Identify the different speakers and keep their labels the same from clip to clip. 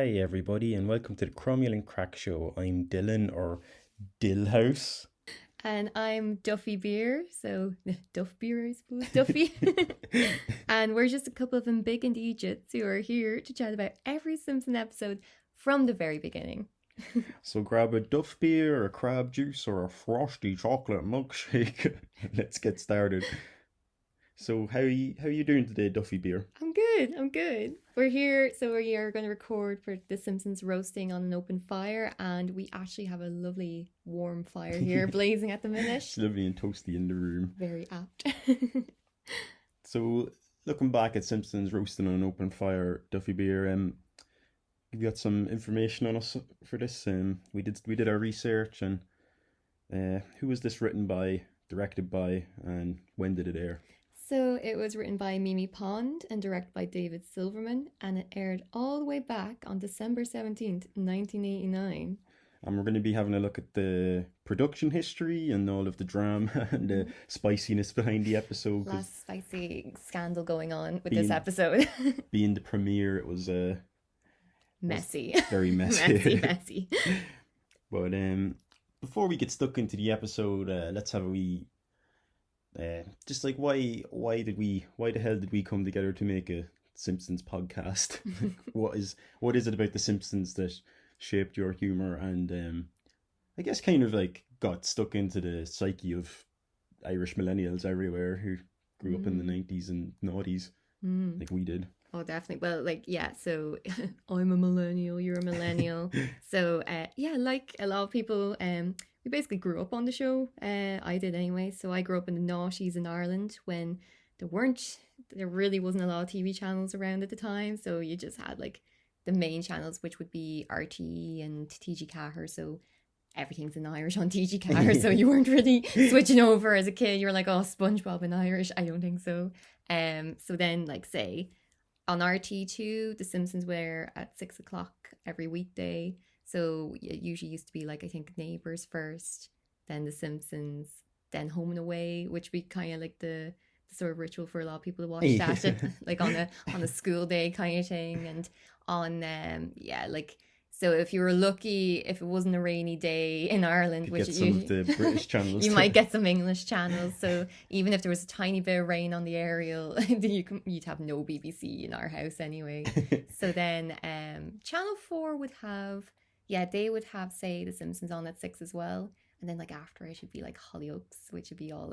Speaker 1: Hey everybody, and welcome to the Cromulent Craic Show. I'm Dylan, or Dillhouse.
Speaker 2: And I'm Duffy Beer, so Duff Beer, I suppose, Duffy. And we're just a couple of embiggened Egypts who are here to chat about every Simpson episode from the very beginning.
Speaker 1: So grab a Duff Beer, a crab juice, or a frosty chocolate milkshake. Let's get started. So how you doing today, Duffy Beer?
Speaker 2: I'm good. We're here, so we are going to record for the Simpsons Roasting on an open fire, and we actually have a lovely warm fire here blazing at the minute.
Speaker 1: It's lovely and toasty in the room.
Speaker 2: Very apt.
Speaker 1: So looking back at Simpsons roasting on an open fire, Duffy Beer, you got some information on us for this. We did our research, and who was this written by, directed by, and when did it air?
Speaker 2: So it was written by Mimi Pond and directed by David Silverman, and it aired all the way back on December 17th, 1989.
Speaker 1: And we're going to be having a look at the production history and all of the drama and the spiciness behind the episode.
Speaker 2: Last spicy scandal going on with
Speaker 1: Being-
Speaker 2: this episode.
Speaker 1: Being the premiere, it was
Speaker 2: Messy.
Speaker 1: very messy.
Speaker 2: Messy.
Speaker 1: But before we get stuck into the episode, let's have a wee just like why the hell did we come together to make a Simpsons podcast? what is it about the Simpsons that shaped your humor and I guess kind of like got stuck into the psyche of Irish millennials everywhere who grew up in the 90s and noughties like we did.
Speaker 2: Oh, definitely. Well, so I'm a millennial, you're a millennial. So, like a lot of people, we basically grew up on the show. I did anyway. So I grew up in the noughties in Ireland when there really wasn't a lot of TV channels around at the time. So you just had like the main channels, which would be RTE and TG Cahir. So everything's in Irish on TG Cahir. So you weren't really switching over as a kid. You were like, oh, SpongeBob in Irish. I don't think so. So then say on RT2, The Simpsons were at 6 o'clock every weekday. So it usually used to be I think Neighbours first, then The Simpsons, then Home and Away, which would be kind of like the sort of ritual for a lot of people to watch that, on a school day kind of thing. And on, so if you were lucky, if it wasn't a rainy day in Ireland, which
Speaker 1: get some of the British channels,
Speaker 2: you might get some English channels. So even if there was a tiny bit of rain on the aerial, you'd have no BBC in our house anyway. So then Channel 4 would have, they would have, say, The Simpsons on at 6 as well. And then after it should be Hollyoaks, which would be all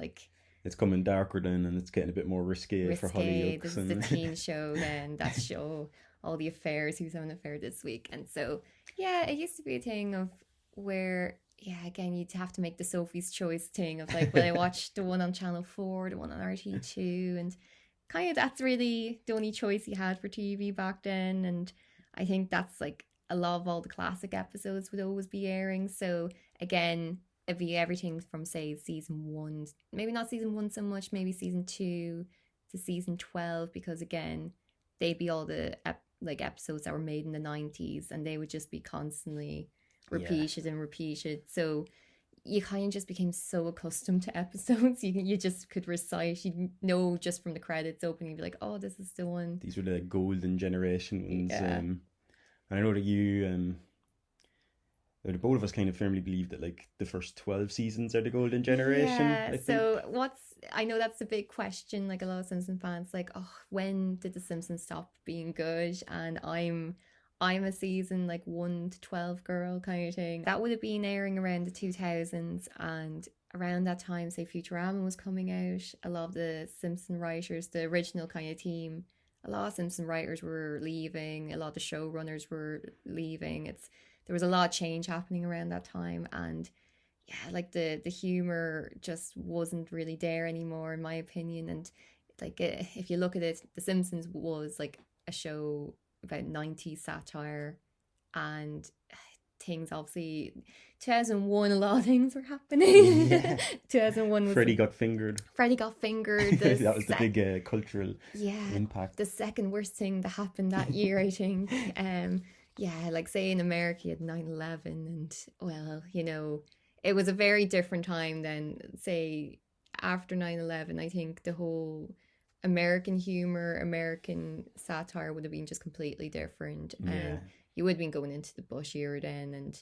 Speaker 1: it's coming darker then, and it's getting a bit more risque for Hollyoaks.
Speaker 2: This is the teen show then, that show. All the affairs, who's having an affair this week. And so, it used to be a thing of where, again, you'd have to make the Sophie's Choice thing of will I watch the one on Channel 4, the one on RT2, and kind of that's really the only choice you had for TV back then. And I think that's a lot of all the classic episodes would always be airing. So again, it'd be everything from, say, season 1, maybe not season 1 so much, maybe season 2 to season 12, because again, they'd be all the episodes that were made in the 90s, and they would just be constantly repeated and repeated. So you kind of just became so accustomed to episodes. You just could recite, you know, just from the credits opening, you'd be like, oh, this is the one.
Speaker 1: These were the golden generation ones. And I know that you the both of us kind of firmly believe that the first 12 seasons are the golden generation.
Speaker 2: Yeah, so I know that's the big question, a lot of Simpsons fans, when did The Simpsons stop being good? And I'm a season 1 to 12 girl kind of thing. That would have been airing around the 2000s, and around that time, say, Futurama was coming out. A lot of the Simpson writers, the original kind of team, a lot of Simpson writers were leaving, a lot of the showrunners were leaving. There was a lot of change happening around that time, and the humor just wasn't really there anymore, in my opinion. And if you look at it, The Simpsons was a show about 90s satire, and things, obviously 2001, a lot of things were happening. 2001 was
Speaker 1: Freddie got fingered.
Speaker 2: That
Speaker 1: was the big cultural impact.
Speaker 2: The second worst thing that happened that year, I think. Say in America you had 9/11, and well, it was a very different time than, say, after 9/11. I think the whole American humor, American satire would have been just completely different. you would have been going into the Bush era then, and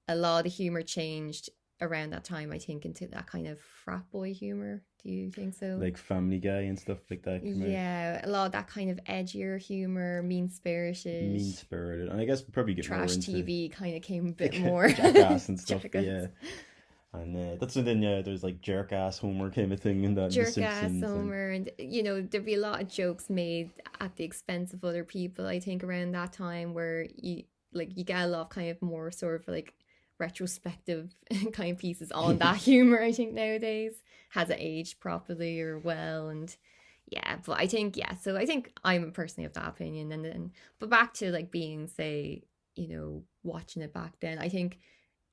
Speaker 2: a lot of the humor changed around that time, I think, into that kind of frat boy humor. Do you think so?
Speaker 1: Like Family Guy and stuff like that came out.
Speaker 2: Yeah, a lot of that kind of edgier humor, mean-spirited,
Speaker 1: Mean-spirited, and I guess we probably get more
Speaker 2: trash
Speaker 1: into
Speaker 2: TV kind of came a bit more.
Speaker 1: Jackass and stuff.
Speaker 2: Jackass.
Speaker 1: Yeah, and that's when then there's like jerk-ass Homer kind of thing in that. in The
Speaker 2: Jerk-ass
Speaker 1: Simpsons,
Speaker 2: Homer, and there'd be a lot of jokes made at the expense of other people, I think, around that time, where you get a lot of kind of more sort of like retrospective kind of pieces on that humor. I think nowadays has it aged properly or well, and yeah, but I think so I think I'm personally of that opinion. And then, but back to like being, say, watching it back then, I think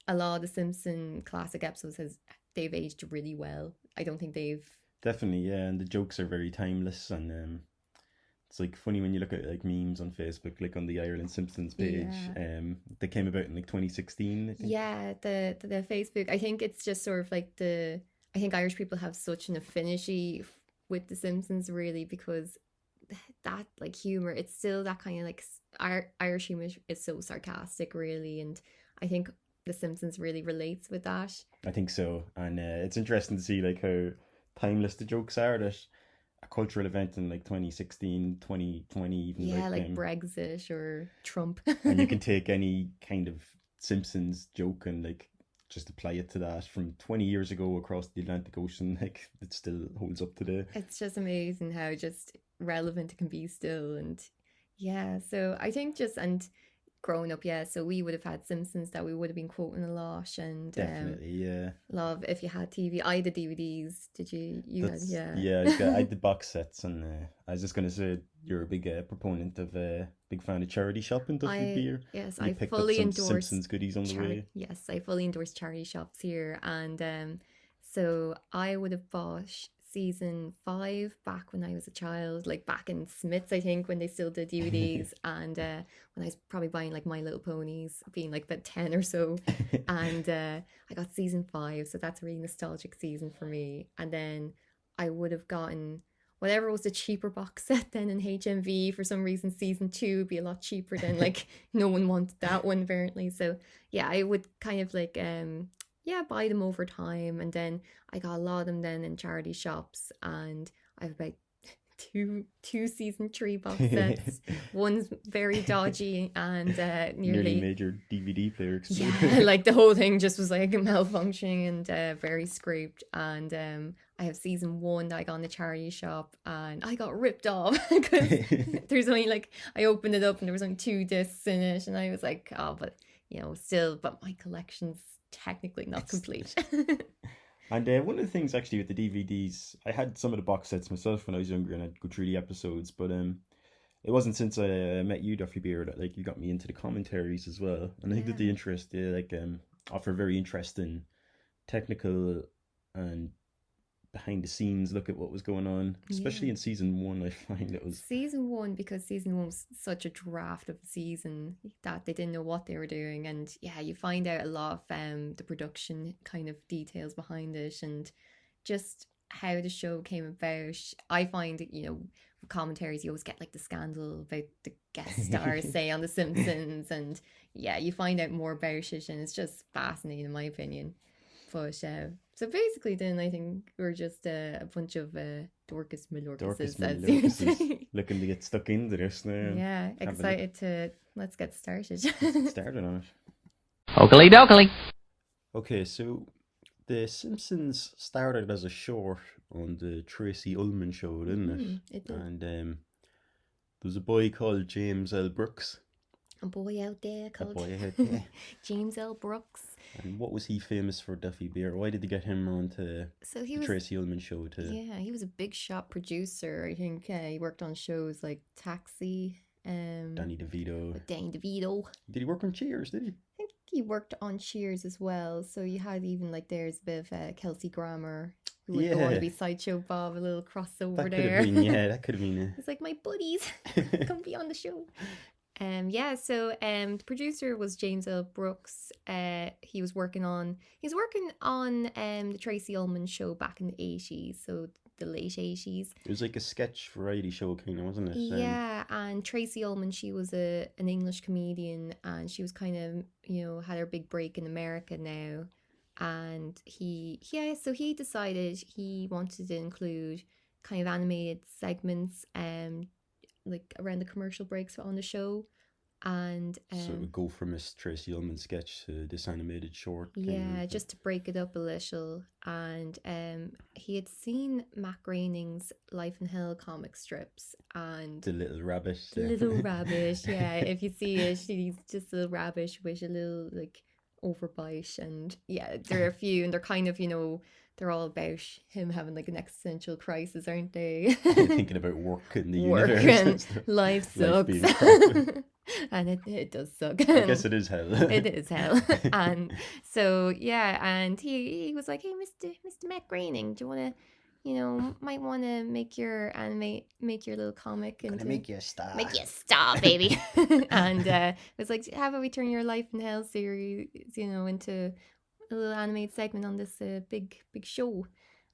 Speaker 2: a lot of the Simpson classic episodes they've aged really well. I don't think they've
Speaker 1: Definitely, yeah, and the jokes are very timeless, and it's like funny when you look at like memes on Facebook, like on the Ireland Simpsons page. They came about in like 2016, I think.
Speaker 2: Yeah, the Facebook. I think it's just sort of like I think Irish people have such an affinity with the Simpsons, really, because that like humor, it's still that kind of like Irish humor is so sarcastic, really, and I think the Simpsons really relates with that.
Speaker 1: I think so, and it's interesting to see like how timeless the jokes are, that a cultural event in like 2016, 2020, even
Speaker 2: Yeah, like Brexit or Trump.
Speaker 1: and you can take any kind of Simpsons joke and like just apply it to that from 20 years ago across the Atlantic Ocean. Like it still holds up today.
Speaker 2: It's just amazing how just relevant it can be still. And yeah, so I think and growing up, so we would have had Simpsons that we would have been quoting a lot, and
Speaker 1: Definitely, yeah.
Speaker 2: love if you had TV. I had the DVDs. Did you?
Speaker 1: Yeah, I had the box sets, and I was just gonna say you're a big proponent of big fan of charity shopping, Duff Beer.
Speaker 2: Yes,
Speaker 1: you
Speaker 2: I
Speaker 1: picked
Speaker 2: fully
Speaker 1: up some
Speaker 2: endorse
Speaker 1: Simpsons goodies on the way.
Speaker 2: Yes, I fully endorse charity shops here, and so I would have bought season 5 back when I was a child, like back in Smiths, I think, when they still did DVDs, and when I was probably buying like My Little Ponies, being like about 10 or so, and I got season 5, so that's a really nostalgic season for me. And then I would have gotten whatever was the cheaper box set then in HMV. For some reason, season 2 would be a lot cheaper than like no one wanted that one apparently. So yeah, I would kind of like buy them over time, and then I got a lot of them then in charity shops, and I have about two season 3 box sets. One's very dodgy and nearly
Speaker 1: made your DVD player explode.
Speaker 2: Yeah, like the whole thing just was like malfunctioning and very scraped. And I have season 1 that I got in the charity shop, and I got ripped off because there's only like, I opened it up and there was only 2 discs in it, and I was like, oh, but still, but my collection's technically not complete.
Speaker 1: And one of the things actually with the DVDs, I had some of the box sets myself when I was younger, and I'd go through the episodes, but it wasn't since I met you, Duffy Beer, that like you got me into the commentaries as well. And I think that the interest, offer very interesting technical and behind the scenes look at what was going on, especially in season 1. I find it was
Speaker 2: season 1, because season 1 was such a draft of the season that they didn't know what they were doing, and you find out a lot of the production kind of details behind it, and just how the show came about. I find with commentaries you always get like the scandal about the guest stars say on The Simpsons, and you find out more about it, and it's just fascinating in my opinion. But so basically then I think we're just a bunch of Dorcas Milorcuses, as you say.
Speaker 1: Looking to get stuck into this now.
Speaker 2: Yeah, excited to let's get started.
Speaker 1: Started on it.
Speaker 3: Oakley dokley.
Speaker 1: Okay, so The Simpsons started as a short on the Tracy Ullman show, didn't it?
Speaker 2: It did.
Speaker 1: And there was a boy called James L. Brooks.
Speaker 2: A boy out there called James L. Brooks.
Speaker 1: And what was he famous for, Duffy Beer? Why did they get him on to the Tracy Ullman show?
Speaker 2: He was a big shot producer. I think he worked on shows like Taxi.
Speaker 1: Danny DeVito.
Speaker 2: Did
Speaker 1: he work on Cheers, did he?
Speaker 2: I think he worked on Cheers as well. So you had even like there's a bit of Kelsey Grammer, who would go on to be Sideshow Bob, a little crossover there.
Speaker 1: That could have been it.
Speaker 2: It's like, my buddies, come be on the show. So the producer was James L. Brooks. He was working on the Tracy Ullman show back in the 80s. So the late 80s.
Speaker 1: It was like a sketch variety show kind of, wasn't it?
Speaker 2: Yeah, and Tracy Ullman, she was an English comedian, and she was kind of, had her big break in America now. And so he decided he wanted to include kind of animated segments, like around the commercial breaks on the show. And
Speaker 1: so it would go from this Tracy Ullman sketch to this animated short.
Speaker 2: Yeah, just to break it up a little. And he had seen Matt Groening's Life in Hell comic strips, and
Speaker 1: the little rabbit.
Speaker 2: Little rabbit, yeah. If you see it, she's just a little rabbit with a little like overbite, and yeah, there are a few, and they're kind of, they're all about him having like an existential crisis, aren't they?
Speaker 1: Thinking about work in the universe.
Speaker 2: And life sucks. And it does suck.
Speaker 1: I guess it is hell.
Speaker 2: It is hell. And so, yeah, and he was like, hey, Mr. Matt Groening, do you want to, might want to make your little comic
Speaker 1: and make you a star.
Speaker 2: Make you a star, baby. And it was like, how about we turn your Life in Hell series, into a little animated segment on this big show.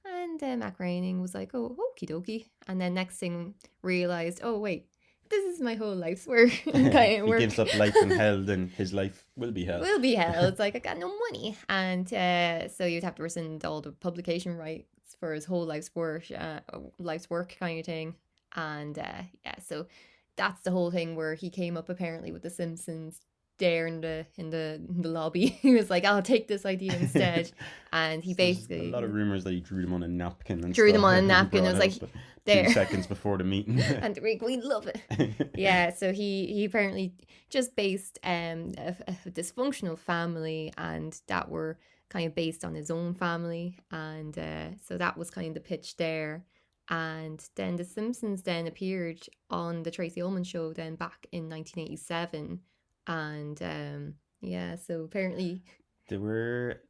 Speaker 2: And Matt Groening was like, oh, okie dokie. And then next thing realized, oh, wait, this is my whole life's work.
Speaker 1: He gives up life in hell, then his life will be hell.
Speaker 2: Will be hell. It's like, I got no money. And so you'd have to rescind all the publication rights for his whole life's work kind of thing. And yeah, so that's the whole thing where he came up apparently with the Simpsons there in the lobby. He was like, I'll take this idea instead. And he basically,
Speaker 1: a lot of rumors that he drew them on a napkin and
Speaker 2: drew them on a napkin. It was like, there,
Speaker 1: 2 seconds before the meeting.
Speaker 2: And we love it. Yeah, so he apparently just based a dysfunctional family, and that were kind of based on his own family. And so that was kind of the pitch there. And then the Simpsons then appeared on the Tracy Ullman show then back in 1987. And yeah, so apparently
Speaker 1: they were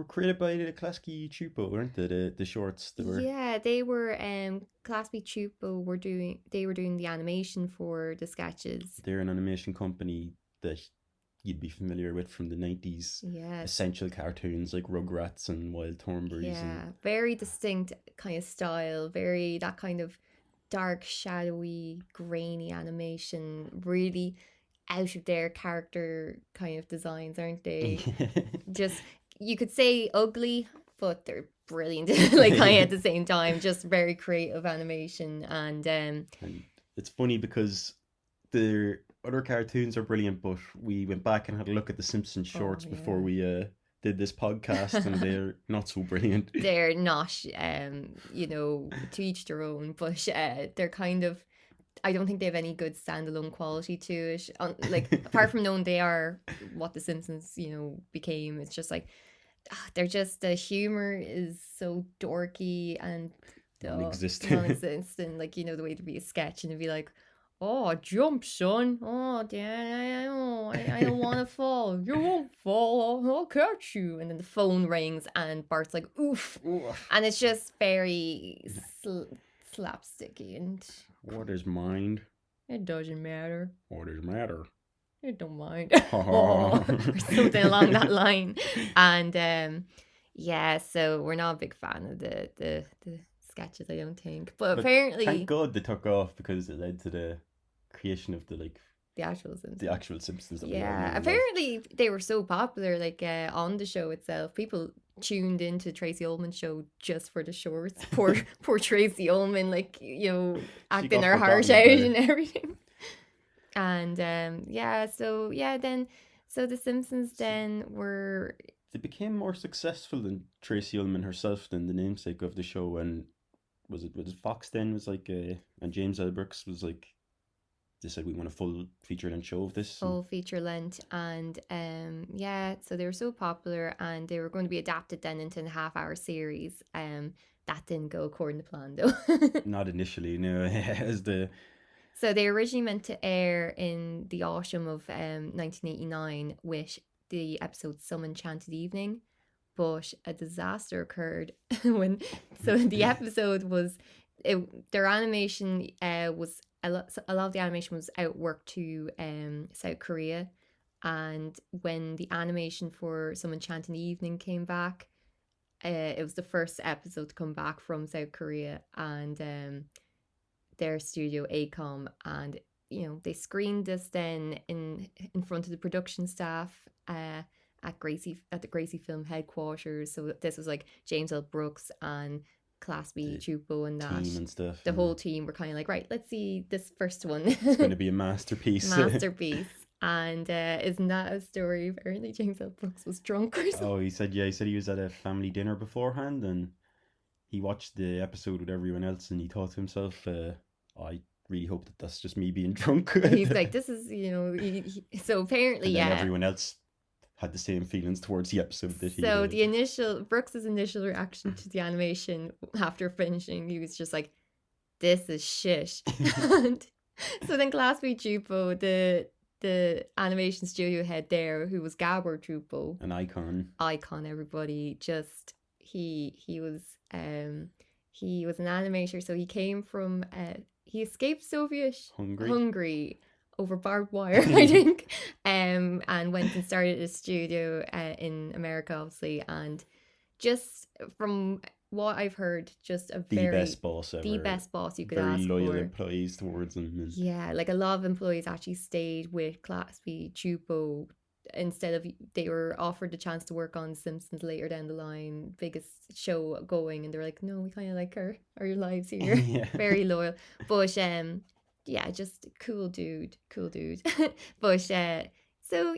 Speaker 1: created by the Klasky Chupo, weren't they? The shorts.
Speaker 2: Yeah, they were Klasky Chupo were doing the animation for the sketches.
Speaker 1: They're an animation company that you'd be familiar with from the 90s.
Speaker 2: Yeah.
Speaker 1: Essential cartoons like Rugrats and Wild Thornberrys.
Speaker 2: Yeah, very distinct kind of style, very that kind of dark, shadowy, grainy animation, really out of their character kind of designs, aren't they? Just, you could say ugly, but they're brilliant, like kind of at the same time, just very creative animation. And
Speaker 1: it's funny because the other cartoons are brilliant, but we went back and had a look at the Simpsons shorts before we did this podcast, and they're not so brilliant.
Speaker 2: They're not, to each their own, but they're kind of, I don't think they have any good standalone quality to it. Like, apart from knowing they are what the Simpsons, became, it's just like, they're just, the humor is so dorky and non-existent. Like, the way there'd be a sketch and it'd be like, oh, jump, son. Oh, Dad, I don't want to fall. You won't fall. I'll catch you. And then the phone rings and Bart's like, oof. And it's just very slapsticky and...
Speaker 1: Orders mind.
Speaker 2: It doesn't matter.
Speaker 1: Orders matter.
Speaker 2: It don't mind. Or something along that line. And yeah, so we're not a big fan of the sketches, I don't think. But apparently,
Speaker 1: thank God they took off, because it led to the creation of the
Speaker 2: actual Simpsons.
Speaker 1: The actual Simpsons.
Speaker 2: Yeah, apparently they were so popular, like on the show itself. People tuned into Tracy Ullman's show just for the shorts. Poor Tracy Ullman, like, acting her heart out and everything. And so the Simpsons then were...
Speaker 1: They became more successful than Tracy Ullman herself, than the namesake of the show. And was it Fox then was like, and James L. Brooks was like, they said, we want a full feature-length show of this.
Speaker 2: Full feature-length. And so they were so popular, and they were going to be adapted then into a half-hour series. That didn't go according to plan, though.
Speaker 1: Not initially, no.
Speaker 2: So they originally meant to air in the autumn of 1989 with the episode Some Enchanted Evening, but a disaster occurred the episode was... their animation was... A lot of the animation was outworked to South Korea, and when the animation for Some Enchanted Evening came back, it was the first episode to come back from South Korea, and their studio ACOM, and they screened this then in front of the production staff at the Gracie Film headquarters. So this was like James L. Brooks and Class B Chupo and that
Speaker 1: team and stuff.
Speaker 2: The whole team were kind of like, right, let's see this first one.
Speaker 1: It's going to be a masterpiece.
Speaker 2: And isn't that a story? Apparently James L. Brooks was drunk or something.
Speaker 1: Oh, he said he was at a family dinner beforehand, and he watched the episode with everyone else, and he thought to himself, I really hope that that's just me being drunk.
Speaker 2: He's like, this is, so apparently,
Speaker 1: and then everyone else had the same feelings towards the episode that he did.
Speaker 2: So Brooks's initial reaction to the animation after finishing, he was just like, this is shit. And so then Class B Chupo, the animation studio head there, who was Gabor Chupo,
Speaker 1: an icon,
Speaker 2: everybody, just he was an animator, so he came from he escaped Soviet Hungary over barbed wire, I think, and went and started a studio in America, obviously, and just from what I've heard, just the best boss ever. The best boss you could ask for.
Speaker 1: Very loyal employees towards him.
Speaker 2: Yeah, like a lot of employees actually stayed with Class B Chupo instead of, they were offered the chance to work on Simpsons later down the line, biggest show going, and they're like, no, we kind of like our lives here. Yeah. Very loyal. But yeah, just cool dude. But so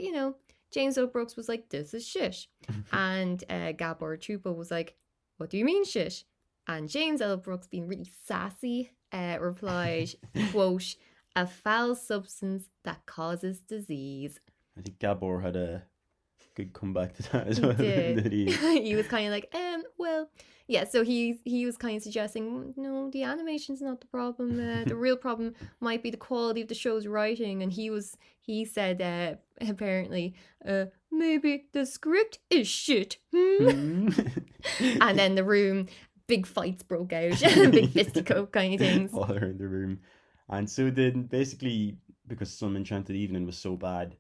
Speaker 2: James O. Brooks was like, this is shit. And Gabor Chupo was like, what do you mean shit? And James L. Brooks, being really sassy, replied, quote, a foul substance that causes disease.
Speaker 1: I think Gabor had a good comeback to that as well.
Speaker 2: Did. He was kind of like, well, yeah, so he was kind of suggesting, no, the animation's not the problem. The real problem might be the quality of the show's writing. And he said, apparently, maybe the script is shit. And then the room, big fights broke out, big fisticuff kind of things.
Speaker 1: All around the room. And so then basically, because Some Enchanted Evening was so bad,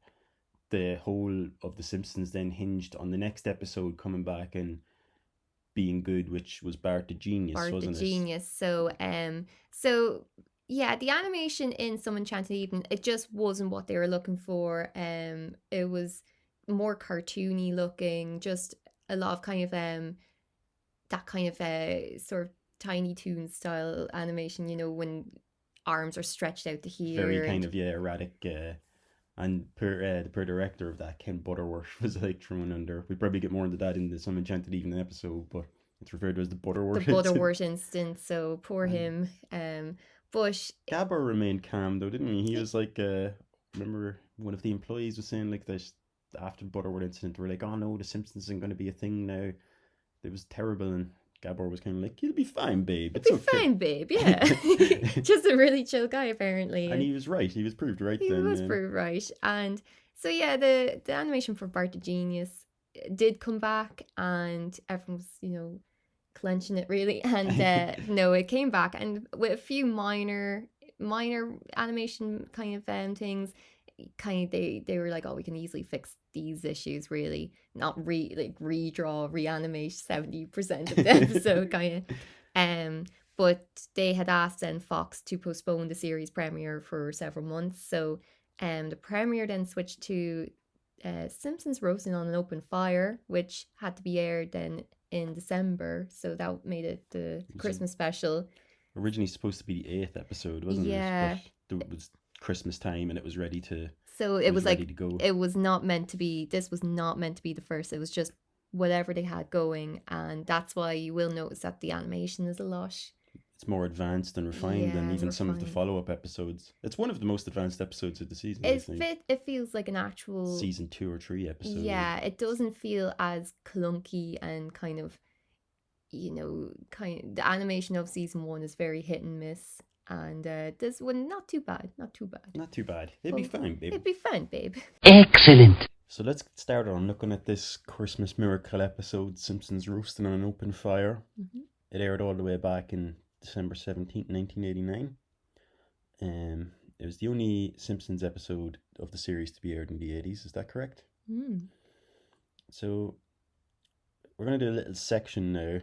Speaker 1: the whole of The Simpsons then hinged on the next episode coming back and being good, which was Bart the Genius, wasn't it?
Speaker 2: Bart the Genius. So yeah, the animation in Some Enchanted Evening, it just wasn't what they were looking for. It was more cartoony looking, just a lot of kind of that kind of sort of Tiny Toon style animation, when arms are stretched out to here.
Speaker 1: Very kind of erratic. And the director of that, Ken Butterworth, was like thrown under. We'll probably get more into that in the Some Enchanted Evening episode, but it's referred to as the Butterworth
Speaker 2: incident. The Butterworth incident, so poor him. But
Speaker 1: Gabor remained calm though, didn't he? He was like, remember one of the employees was saying like this after the Butterworth incident, we're like, oh no, the Simpsons isn't going to be a thing now. It was terrible, and Gabor was kind of like, you'll be fine, babe. It's okay.
Speaker 2: Fine, babe, yeah. Just a really chill guy, apparently.
Speaker 1: And he was right. He was proved right then.
Speaker 2: He was proved right. And so, yeah, the animation for Bart the Genius did come back, and everyone was, clenching it, really. And no, it came back. And with a few minor animation kind of things, they were like, oh, we can easily fix these issues, really, not redraw, reanimate 70% of the episode kind of. But they had asked then Fox to postpone the series premiere for several months, so the premiere then switched to Simpsons Roasting on an Open Fire, which had to be aired then in December, so that made it the Christmas special.
Speaker 1: Originally supposed to be the 8th episode, wasn't it? But it was Christmas time and it was ready to.
Speaker 2: So it was like to go. It was not meant to be. This was not meant to be the first. It was just whatever they had going, and that's why you will notice that the animation is a lot.
Speaker 1: It's more advanced and refined than even some of the follow-up episodes. It's one of the most advanced episodes of the season.
Speaker 2: It feels like an actual
Speaker 1: season 2 or 3 episode.
Speaker 2: Yeah, it doesn't feel as clunky and kind of, the animation of season 1 is very hit and miss. And this one, not too bad. It'd be fine, babe.
Speaker 3: Excellent.
Speaker 1: So let's get started on looking at this Christmas miracle episode, Simpsons Roasting on an Open Fire. Mm-hmm. It aired all the way back in December 17th, 1989. It was the only Simpsons episode of the series to be aired in the 80s. Is that correct?
Speaker 2: Mm.
Speaker 1: So we're gonna do a little section now.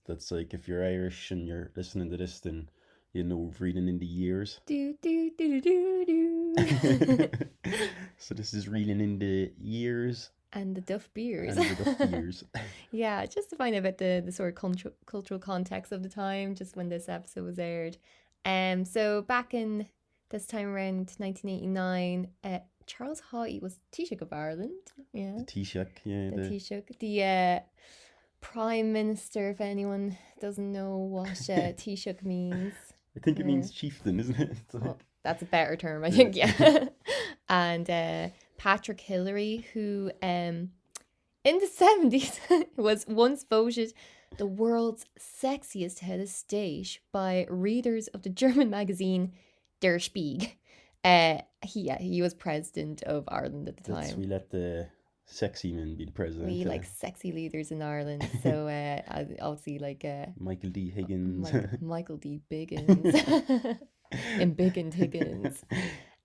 Speaker 1: That's like if you're Irish and you're listening to this, then you know we're reading in the years.
Speaker 2: Do do do do do.
Speaker 1: So this is reading in the years
Speaker 2: And the Duff Beers.
Speaker 1: and the Duff Beers.
Speaker 2: Yeah, just to find out about the sort of cultural context of the time, just when this episode was aired. So back in this time around 1989, Charles Haughey was Taoiseach of Ireland. Yeah,
Speaker 1: The Taoiseach, yeah.
Speaker 2: the Taoiseach. The Prime Minister, if anyone doesn't know what Taoiseach means.
Speaker 1: I think it
Speaker 2: Yeah.
Speaker 1: means chieftain, isn't it? It's like,
Speaker 2: Well, that's a better term, I think, yeah. And Patrick Hillary, who in the 70s was once voted the world's sexiest head of state by readers of the German magazine Der Spiegel. He was president of Ireland at the time.
Speaker 1: we let the sexy men be the president.
Speaker 2: We like sexy leaders in Ireland. So obviously like
Speaker 1: Michael D. Higgins.
Speaker 2: Michael D. Biggins and Biggin Higgins.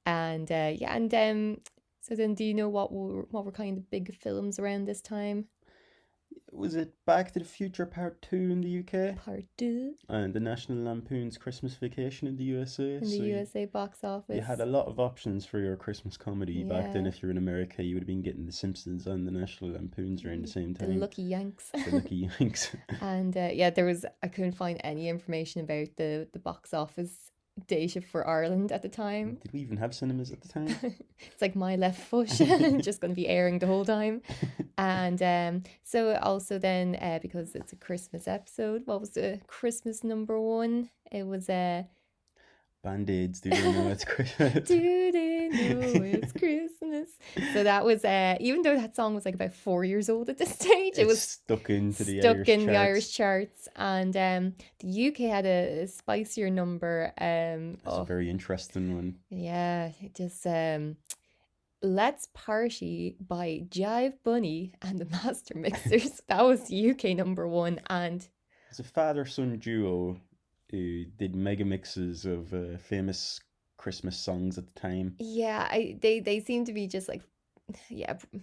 Speaker 2: And so then do you know what were kind of big films around this time?
Speaker 1: Was it Back to the Future Part 2 in the UK?
Speaker 2: Part 2
Speaker 1: And the National Lampoon's Christmas Vacation in the USA.
Speaker 2: in the USA box office.
Speaker 1: You had a lot of options for your Christmas comedy back then.
Speaker 2: Yeah.
Speaker 1: If you're in America, you would have been getting the Simpsons and the National Lampoons around the same
Speaker 2: The
Speaker 1: time.
Speaker 2: Lucky Yanks.
Speaker 1: The Lucky Yanks.
Speaker 2: And I couldn't find any information about the box office data for Ireland at the time.
Speaker 1: Did we even have cinemas at the time?
Speaker 2: It's like My Left Foot, just going to be airing the whole time. And so also then, because it's a Christmas episode, what was the Christmas number one? It was
Speaker 1: Band-Aids, do you know it's Christmas?
Speaker 2: Do they know it's Christmas? So that was even though that song was like about 4 years old at this stage, it was
Speaker 1: stuck into the
Speaker 2: stuck
Speaker 1: Irish
Speaker 2: in
Speaker 1: charts.
Speaker 2: the Irish charts. And the UK had a spicier number.
Speaker 1: It's a very interesting one.
Speaker 2: Yeah, it just Let's Party by Jive Bunny and the Master Mixers. That was the UK number one. And
Speaker 1: It's a father-son duo who did mega mixes of famous Christmas songs at the time.
Speaker 2: yeah, they seem to be just like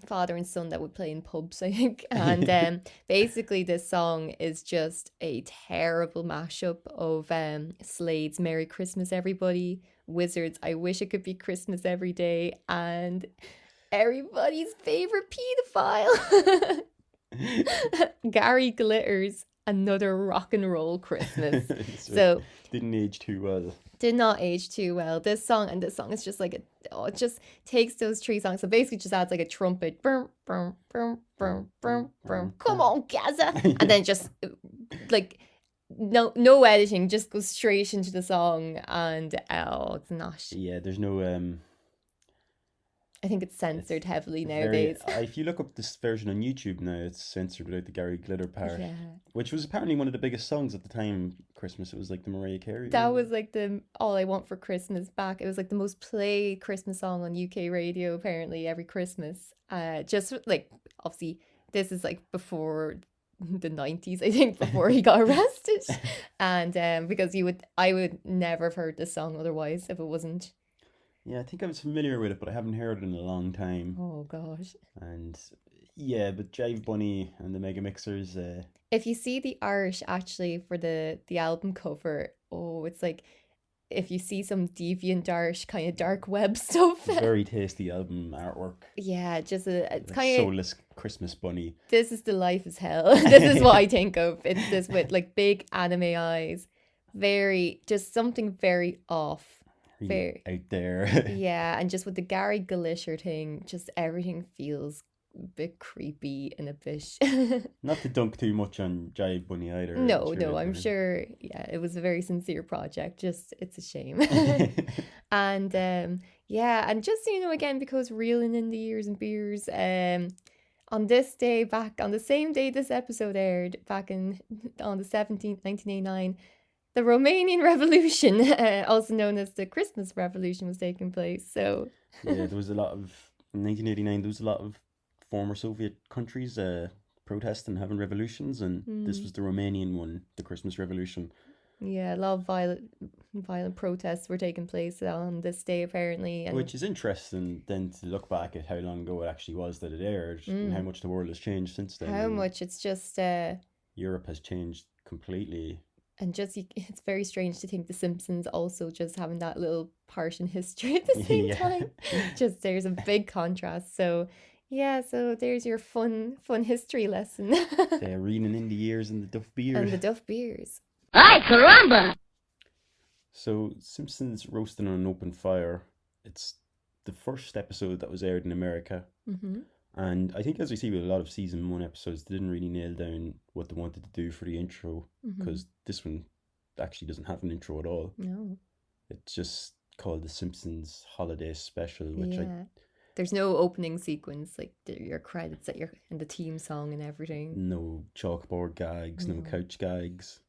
Speaker 2: father and son that would play in pubs, I think. And basically this song is just a terrible mashup of Slade's Merry Christmas Everybody, Wizards I Wish It Could Be Christmas Every Day, and everybody's favorite pedophile Gary Glitter's Another Rock and Roll Christmas. So
Speaker 1: didn't age too well.
Speaker 2: did not age too well. This song is just like it just takes those three songs. So basically just adds like a trumpet. Brum, brum, brum, brum, brum, brum. Come on, Gaza. And then just like no editing, just goes straight into the song. And it's not.
Speaker 1: Yeah, there's no
Speaker 2: I think it's censored heavily
Speaker 1: very,
Speaker 2: nowadays.
Speaker 1: if you look up this version on YouTube now, it's censored without the Gary Glitter part,
Speaker 2: Yeah.
Speaker 1: which was apparently one of the biggest songs at the time. Christmas, it was like the Mariah Carey.
Speaker 2: That
Speaker 1: one.
Speaker 2: was like the All I Want for Christmas back. It was like the most played Christmas song on UK radio apparently every Christmas. Just like obviously this is like before the 90s, I think, before he got arrested. And because I would never have heard this song otherwise if it wasn't.
Speaker 1: Yeah, I think I was familiar with it, but I haven't heard it in a long time.
Speaker 2: Oh gosh.
Speaker 1: And yeah, but Jive Bunny and the Mega Mixers,
Speaker 2: If you see the art actually for the album cover, it's like if you see some deviant art, kind of dark web stuff.
Speaker 1: very tasty album artwork.
Speaker 2: Yeah, just it's
Speaker 1: Like
Speaker 2: kind of
Speaker 1: soulless Christmas bunny.
Speaker 2: this is the life is hell. This is what I think of. It's this with like big anime eyes, just something very off.
Speaker 1: Really out there.
Speaker 2: Yeah, and just with the Gary Glitter thing, just everything feels a bit creepy and a bit.
Speaker 1: Not to dunk too much on Jive Bunny either.
Speaker 2: No, I'm sure. Yeah, it was a very sincere project. Just it's a shame. And and just again because reeling in the years and beers. On this day, back on the same day this episode aired, back on the 17th, 1989. The Romanian Revolution, also known as the Christmas Revolution, was taking place. So
Speaker 1: yeah, there was a lot of in 1989. There was a lot of former Soviet countries protesting, having revolutions, and this was the Romanian one, the Christmas Revolution.
Speaker 2: Yeah, a lot of violent protests were taking place on this day apparently, and
Speaker 1: Which is interesting then to look back at how long ago it actually was that it aired and how much the world has changed since then.
Speaker 2: how
Speaker 1: And
Speaker 2: much it's just
Speaker 1: Europe has changed completely.
Speaker 2: and just it's very strange to think the Simpsons also just having that little part in history at the same
Speaker 1: Yeah.
Speaker 2: time. Just there's a big contrast. So yeah, so there's your fun history lesson.
Speaker 1: They're reading in the years and the Duff Beer.
Speaker 2: And the Duff Beers.
Speaker 3: Ay, caramba!
Speaker 1: So, Simpsons Roasting on an Open Fire. It's the first episode that was aired in America.
Speaker 2: Mm-hmm.
Speaker 1: And I think, as we see with a lot of season 1 episodes, they didn't really nail down what they wanted to do for the intro, because this one actually doesn't have an intro at all.
Speaker 2: No.
Speaker 1: It's just called the Simpsons Holiday Special, which
Speaker 2: There's no opening sequence, like your credits that and the theme song and everything.
Speaker 1: no chalkboard gags, no couch gags.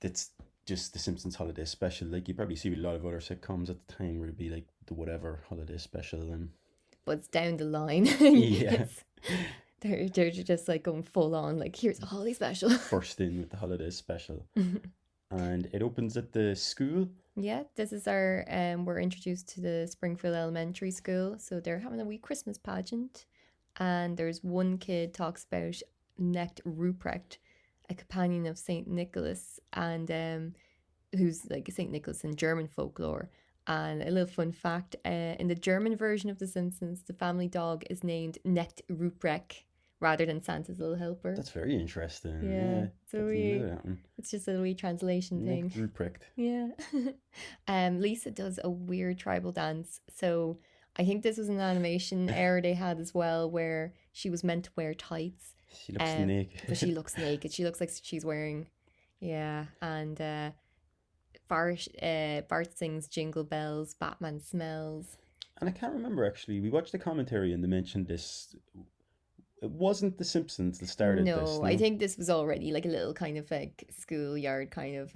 Speaker 1: It's just the Simpsons Holiday Special. Like you probably see with a lot of other sitcoms at the time where it'd be like the whatever holiday special, and
Speaker 2: But it's down the line.
Speaker 1: yeah,
Speaker 2: they're just like going full on, like here's a holiday special.
Speaker 1: first in with the holiday special. And it opens at the school.
Speaker 2: Yeah, this is our we're introduced to the Springfield Elementary School. So they're having a wee Christmas pageant, and there's one kid talks about Knecht Ruprecht, a companion of Saint Nicholas, and who's like Saint Nicholas in German folklore. And a little fun fact, in the German version of The Simpsons, the family dog is named Knecht Ruprecht rather than Santa's Little Helper.
Speaker 1: That's very interesting.
Speaker 2: Yeah, so
Speaker 1: didn't know that one.
Speaker 2: it's just a wee translation thing.
Speaker 1: Nick Ruprecht.
Speaker 2: Yeah. Lisa does a weird tribal dance. So I think this was an animation error they had as well, where she was meant to wear tights.
Speaker 1: She looks naked.
Speaker 2: But she looks naked. She looks like she's wearing, yeah. And Bart sings Jingle Bells, Batman Smells.
Speaker 1: And I can't remember actually. We watched the commentary and they mentioned this. It wasn't The Simpsons that started this.
Speaker 2: No, I think this was already like a little kind of like schoolyard kind of.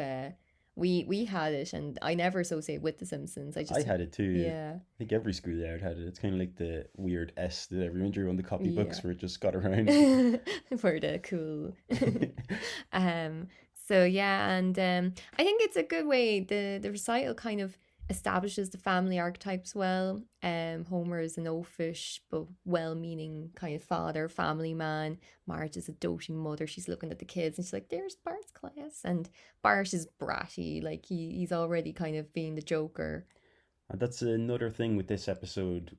Speaker 2: We had it, and I never associate with The Simpsons.
Speaker 1: I had it too.
Speaker 2: Yeah.
Speaker 1: I think every schoolyard had it. It's kind of like the weird S that everyone drew on the copybooks
Speaker 2: Yeah.
Speaker 1: where it just got around.
Speaker 2: For the cool. So yeah, and I think it's a good way. The recital kind of establishes the family archetypes well. Homer is an oafish but well-meaning kind of father, family man. Marge is a doting mother. She's looking at the kids and she's like, "There's Bart's class," and Bart is bratty, like he's already kind of being the joker.
Speaker 1: And that's another thing with this episode.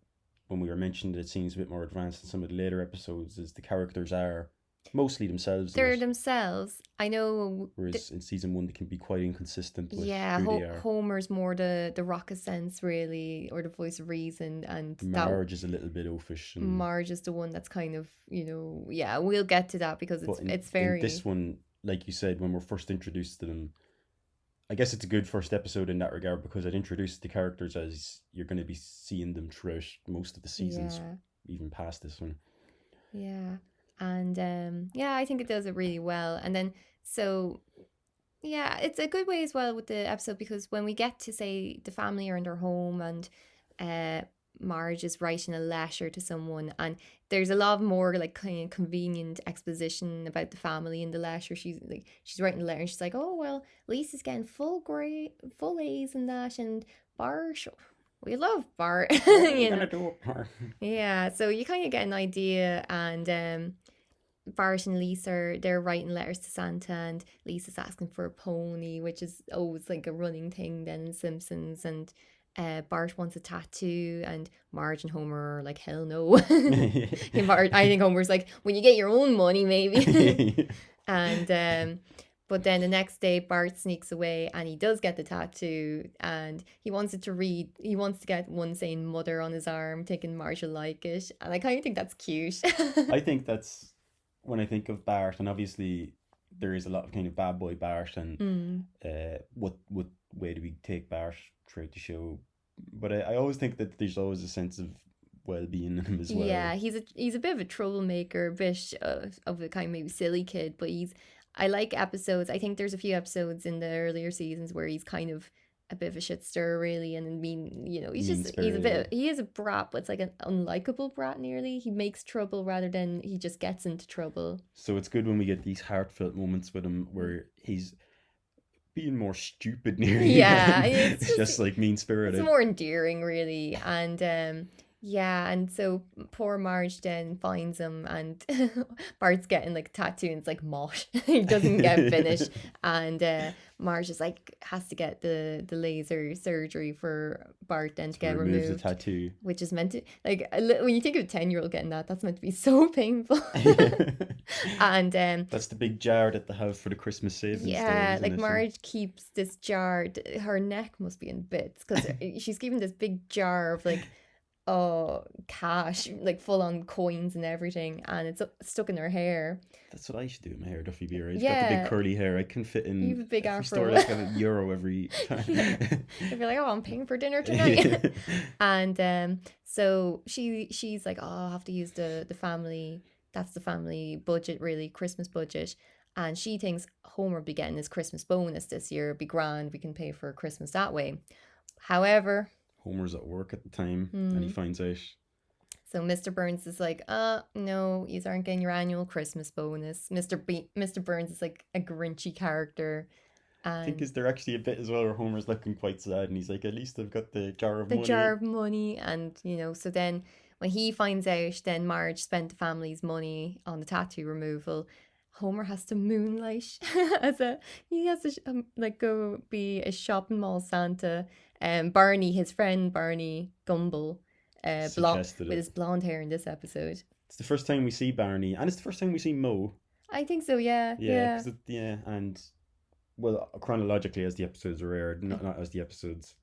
Speaker 1: When we were mentioned, it seems a bit more advanced than some of the later episodes. Is the characters are mostly themselves.
Speaker 2: They're themselves. I know.
Speaker 1: Whereas in season 1 they can be quite inconsistent with
Speaker 2: Yeah,
Speaker 1: who they are.
Speaker 2: Homer's more the rock of sense, really, or the voice of reason, and
Speaker 1: Marge is a little bit oafish. And,
Speaker 2: Marge is the one that's kind of, yeah, we'll get to that because it's very.
Speaker 1: In this one, like you said, when we're first introduced to them, I guess it's a good first episode in that regard because it introduced the characters as you're going to be seeing them throughout most of the seasons, even past this one.
Speaker 2: Yeah. And yeah, I think it does it really well. And then, so yeah, it's a good way as well with the episode because when we get to say the family are in their home and Marge is writing a letter to someone, and there's a lot more like kind of convenient exposition about the family in the letter. She's writing a letter and she's like, "Oh well, Lisa's getting full A's and that, and Bart, we love Bart."
Speaker 1: What are you gonna do, Bart?
Speaker 2: Yeah, so you kind of get an idea, and Bart and Lisa, they're writing letters to Santa, and Lisa's asking for a pony, which is always like a running thing then in Simpsons, and Bart wants a tattoo, and Marge and Homer are like, hell no. I think Homer's like, when you get your own money, maybe. And but then the next day Bart sneaks away and he does get the tattoo, and he wants to get one saying mother on his arm, thinking Marge will like it, and I kind of think that's cute.
Speaker 1: I think that's when I think of Bart, and obviously there is a lot of kind of bad boy Bart, and what way do we take Bart throughout the show? But I always think that there's always a sense of well-being in him as well.
Speaker 2: Yeah, he's a bit of a troublemaker, a bit of a kind of maybe silly kid, but I like episodes. I think there's a few episodes in the earlier seasons where he's kind of a bit of a shit stirrer, really, and he is a brat, but it's like an unlikable brat nearly. He makes trouble rather than he just gets into trouble.
Speaker 1: So it's good when we get these heartfelt moments with him where being more stupid near you.
Speaker 2: Yeah,
Speaker 1: It's just like mean
Speaker 2: it's
Speaker 1: spirited.
Speaker 2: more endearing, really. And yeah, and so poor Marge then finds him, and Bart's getting like a tattoo, and it's like mosh. He doesn't get finished, and Marge is like has to get the laser surgery for Bart then to
Speaker 1: To
Speaker 2: get
Speaker 1: remove the
Speaker 2: removed,
Speaker 1: tattoo.
Speaker 2: which is meant to like when you think of a 10-year-old getting that, that's meant to be so painful. And
Speaker 1: That's the big jar that they have for the Christmas savings there,
Speaker 2: yeah,
Speaker 1: isn't
Speaker 2: like
Speaker 1: it?
Speaker 2: Marge keeps this jar. Her neck must be in bits because she's given this big jar of like cash, like full on coins and everything, and it's stuck in her hair.
Speaker 1: That's what I should do with my hair, Duffy Beer. I've got the big
Speaker 2: Yeah,
Speaker 1: curly hair. I can fit
Speaker 2: you have
Speaker 1: in
Speaker 2: a big
Speaker 1: every store
Speaker 2: afro.
Speaker 1: that's got €1 every
Speaker 2: Yeah,
Speaker 1: time.
Speaker 2: if you're like, oh, I'm paying for dinner tonight, and so she's like, oh, I'll have to use the family. That's the family budget, really, Christmas budget. And she thinks Homer will be getting his Christmas bonus this year. It'd be grand. We can pay for Christmas that way. However,
Speaker 1: Homer's at work at the time and he
Speaker 2: hmm,
Speaker 1: finds out.
Speaker 2: so Mr. Burns is like, no, you aren't getting your annual Christmas bonus. Mr. Burns is like a Grinchy character,
Speaker 1: I think
Speaker 2: and
Speaker 1: is there actually a bit as well where Homer's looking quite sad and he's like, at least I've got the jar of
Speaker 2: the jar
Speaker 1: money.
Speaker 2: of money, and so then when he finds out, then Marge spent the family's money on the tattoo removal. Homer has to moonlight as a he has to like go be a shopping mall Santa. Barney, his friend Barney Gumble,
Speaker 1: Suggested
Speaker 2: with
Speaker 1: it.
Speaker 2: his blonde hair in this episode.
Speaker 1: It's the first time we see Barney and it's the first time we see Mo.
Speaker 2: I think so. Yeah,
Speaker 1: Yeah,
Speaker 2: yeah.
Speaker 1: because yeah, and well, chronologically as the episodes are aired, not as the episodes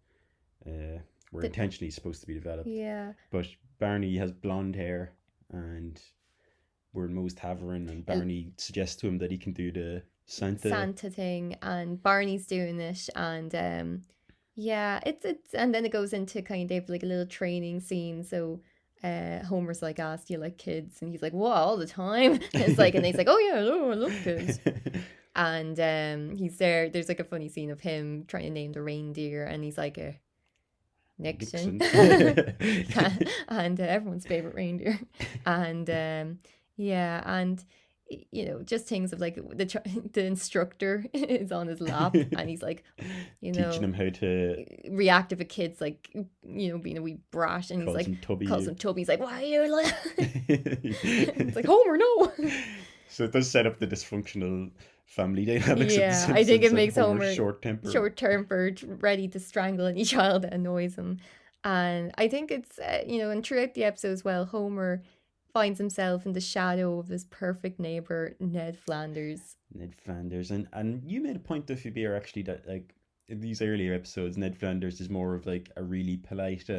Speaker 1: uh, were
Speaker 2: The,
Speaker 1: intentionally supposed to be developed.
Speaker 2: yeah.
Speaker 1: But Barney has blonde hair and we're in Moe's Tavern and
Speaker 2: A
Speaker 1: Barney suggests to him that he can do the Santa.
Speaker 2: Santa thing, and Barney's doing it, and yeah, it's and then it goes into kind of like a little training scene. So Homer's like, asked, you like kids? And he's like, what, all the time? And it's like, and he's like, oh yeah, I love kids. And he's there. There's like a funny scene of him trying to name the reindeer, and he's like, Nixon,
Speaker 1: Nixon.
Speaker 2: and everyone's favorite reindeer, and yeah, and just things of like the instructor is on his lap, and he's like,
Speaker 1: Teaching him how to
Speaker 2: reactive a kid's like being a wee brat, and he's
Speaker 1: calls
Speaker 2: like
Speaker 1: him Tubby.
Speaker 2: calls him Tubby. He's like, why are you like? It's like, Homer, no.
Speaker 1: So it does set up the dysfunctional family dynamics of the
Speaker 2: Yeah, I
Speaker 1: Simpsons
Speaker 2: think it
Speaker 1: and
Speaker 2: makes
Speaker 1: Homer's
Speaker 2: Homer
Speaker 1: short-tempered.
Speaker 2: short-tempered, ready to strangle any child that annoys him. And I think it's, and throughout the episode as well, Homer finds himself in the shadow of his perfect neighbor, Ned Flanders.
Speaker 1: Ned Flanders. And you made a point, Duffy Beer, actually, that like in these earlier episodes, Ned Flanders is more of like a really polite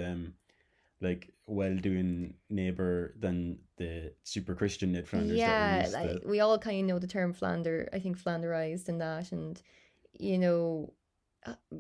Speaker 1: like well-doing neighbor than the super Christian Ned Flanders that we're
Speaker 2: Yeah,
Speaker 1: used
Speaker 2: like
Speaker 1: to.
Speaker 2: we all kind of know the term I think Flanderized and that, and you know,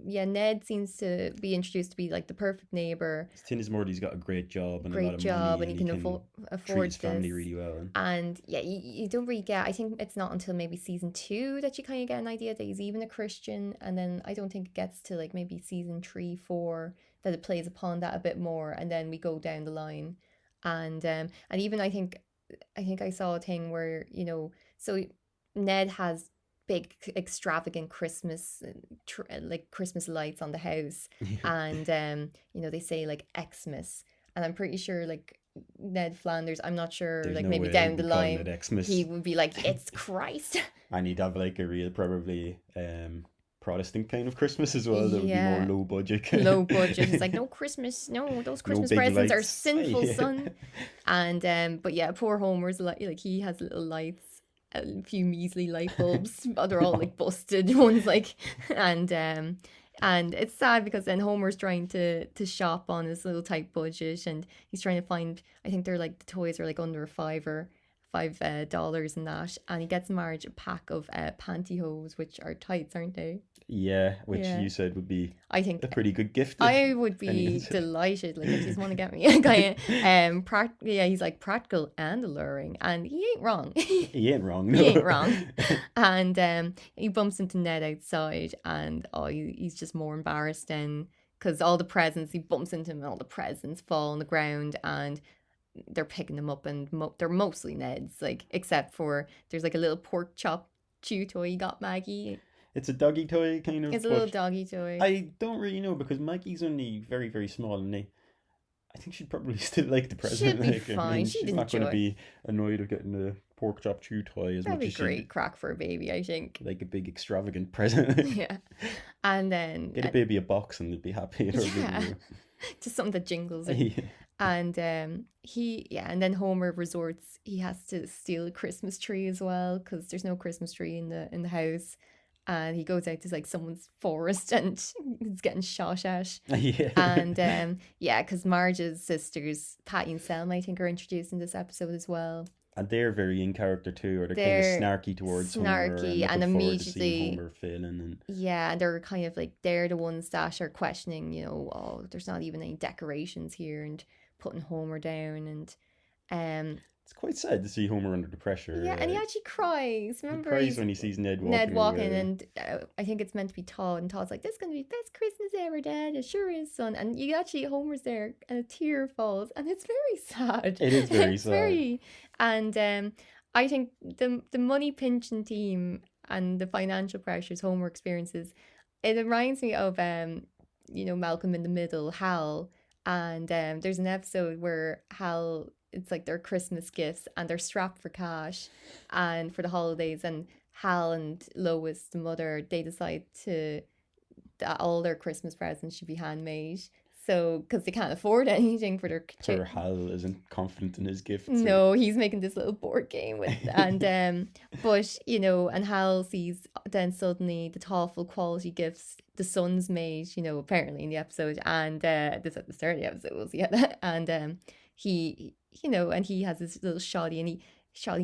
Speaker 2: yeah, Ned seems to be introduced to be like the perfect neighbor,
Speaker 1: Tin is more that he's got a great job and a lot
Speaker 2: great
Speaker 1: of
Speaker 2: job,
Speaker 1: money
Speaker 2: and
Speaker 1: and
Speaker 2: he
Speaker 1: he
Speaker 2: can
Speaker 1: can treat
Speaker 2: afford
Speaker 1: his family
Speaker 2: this.
Speaker 1: really well.
Speaker 2: And yeah, you don't really get, I think it's not until maybe season 2 that you kind of get an idea that he's even a Christian. And then I don't think it gets to like maybe season 3, 4 that it plays upon that a bit more. And then we go down the line. And even I think I saw a thing where, so Ned has big extravagant Christmas like Christmas lights on the house, and they say like Xmas, and I'm pretty sure like Ned Flanders, I'm not sure,
Speaker 1: There's
Speaker 2: like
Speaker 1: no
Speaker 2: maybe
Speaker 1: way
Speaker 2: down
Speaker 1: he'd
Speaker 2: the
Speaker 1: be calling it
Speaker 2: line he
Speaker 1: Xmas.
Speaker 2: would be like, it's Christ.
Speaker 1: And he'd have like a real probably Protestant kind of Christmas as well that would be more
Speaker 2: Yeah,
Speaker 1: low budget.
Speaker 2: low budget. It's like, no Christmas, no, those
Speaker 1: No
Speaker 2: Christmas
Speaker 1: big
Speaker 2: presents are
Speaker 1: lights.
Speaker 2: sinful, son. And but yeah, poor Homer's like he has little lights, a few measly light bulbs, but they're all like busted ones, like, and it's sad because then Homer's trying to shop on his little tight budget, and he's trying to find, I think they're like the toys are like under a $5 and that, and he gets Marge a pack of pantyhose, which are tights, aren't they?
Speaker 1: Yeah, which
Speaker 2: Yeah,
Speaker 1: you said would be
Speaker 2: I think
Speaker 1: a pretty good gift if
Speaker 2: I would be
Speaker 1: anyone's.
Speaker 2: delighted. Like, if you want to get me a guy, yeah, he's like practical and alluring, and he ain't wrong.
Speaker 1: He ain't wrong,
Speaker 2: He ain't
Speaker 1: no.
Speaker 2: wrong. And he bumps into Ned outside, and he's just more embarrassed then, because all the presents, he bumps into him, and all the presents fall on the ground, and they're picking them up, and they're mostly Ned's, like, except for there's like a little pork chop chew toy you got, Maggie.
Speaker 1: It's a doggy toy kind of,
Speaker 2: It's a little
Speaker 1: but
Speaker 2: doggy toy.
Speaker 1: I don't really know because Maggie's only very, very small, and I think she'd probably still like the
Speaker 2: She'd
Speaker 1: present.
Speaker 2: be
Speaker 1: Like, I
Speaker 2: fine.
Speaker 1: mean,
Speaker 2: She'd
Speaker 1: she's not going to
Speaker 2: enjoy.
Speaker 1: be annoyed of getting a pork chop chew toy as
Speaker 2: That'd
Speaker 1: much
Speaker 2: be
Speaker 1: as she'd
Speaker 2: great crack for a baby, I think.
Speaker 1: like a big extravagant present.
Speaker 2: Yeah. And then,
Speaker 1: Get a baby a box and they'd be happy at her
Speaker 2: yeah,
Speaker 1: video.
Speaker 2: just something that jingles.
Speaker 1: Yeah.
Speaker 2: And and then Homer resorts. He has to steal a Christmas tree as well because there's no Christmas tree in the house. And he goes out to like someone's forest and he's getting shot at.
Speaker 1: Yeah.
Speaker 2: And because Marge's sisters, Patty and Selma, I think, are introduced in this episode as well.
Speaker 1: And they're very in character too, or they're kind of
Speaker 2: They're
Speaker 1: snarky towards Homer and
Speaker 2: snarky and
Speaker 1: looking forward to seeing
Speaker 2: immediately,
Speaker 1: Homer failing. And
Speaker 2: yeah, and they're kind of like they're the ones that are questioning, oh, there's not even any decorations here, and putting Homer down, and
Speaker 1: it's quite sad to see Homer under the pressure.
Speaker 2: yeah, and he actually cries.
Speaker 1: He
Speaker 2: Remember,
Speaker 1: cries when he sees Ned
Speaker 2: Ned walking,
Speaker 1: away.
Speaker 2: and I think it's meant to be Todd, and Todd's like, "This is gonna be the best Christmas ever, Dad. It sure is, son." And you actually Homer's there, and a tear falls, and it's very sad.
Speaker 1: It is very
Speaker 2: It's
Speaker 1: sad.
Speaker 2: very, and I think the money pinching team and the financial pressures Homer experiences, it reminds me of Malcolm in the Middle, Hal, and there's an episode where Hal, it's like their Christmas gifts and they're strapped for cash and for the holidays, and Hal and Lois, the mother, they decide that all their Christmas presents should be handmade. So, because they can't afford anything for their
Speaker 1: Poor Hal isn't confident in his gifts.
Speaker 2: No, he's making this little board game with, and but and Hal sees then suddenly the thoughtful quality gifts the son's made, apparently in the episode, and this at the start of the episode was and he and he has this little shoddy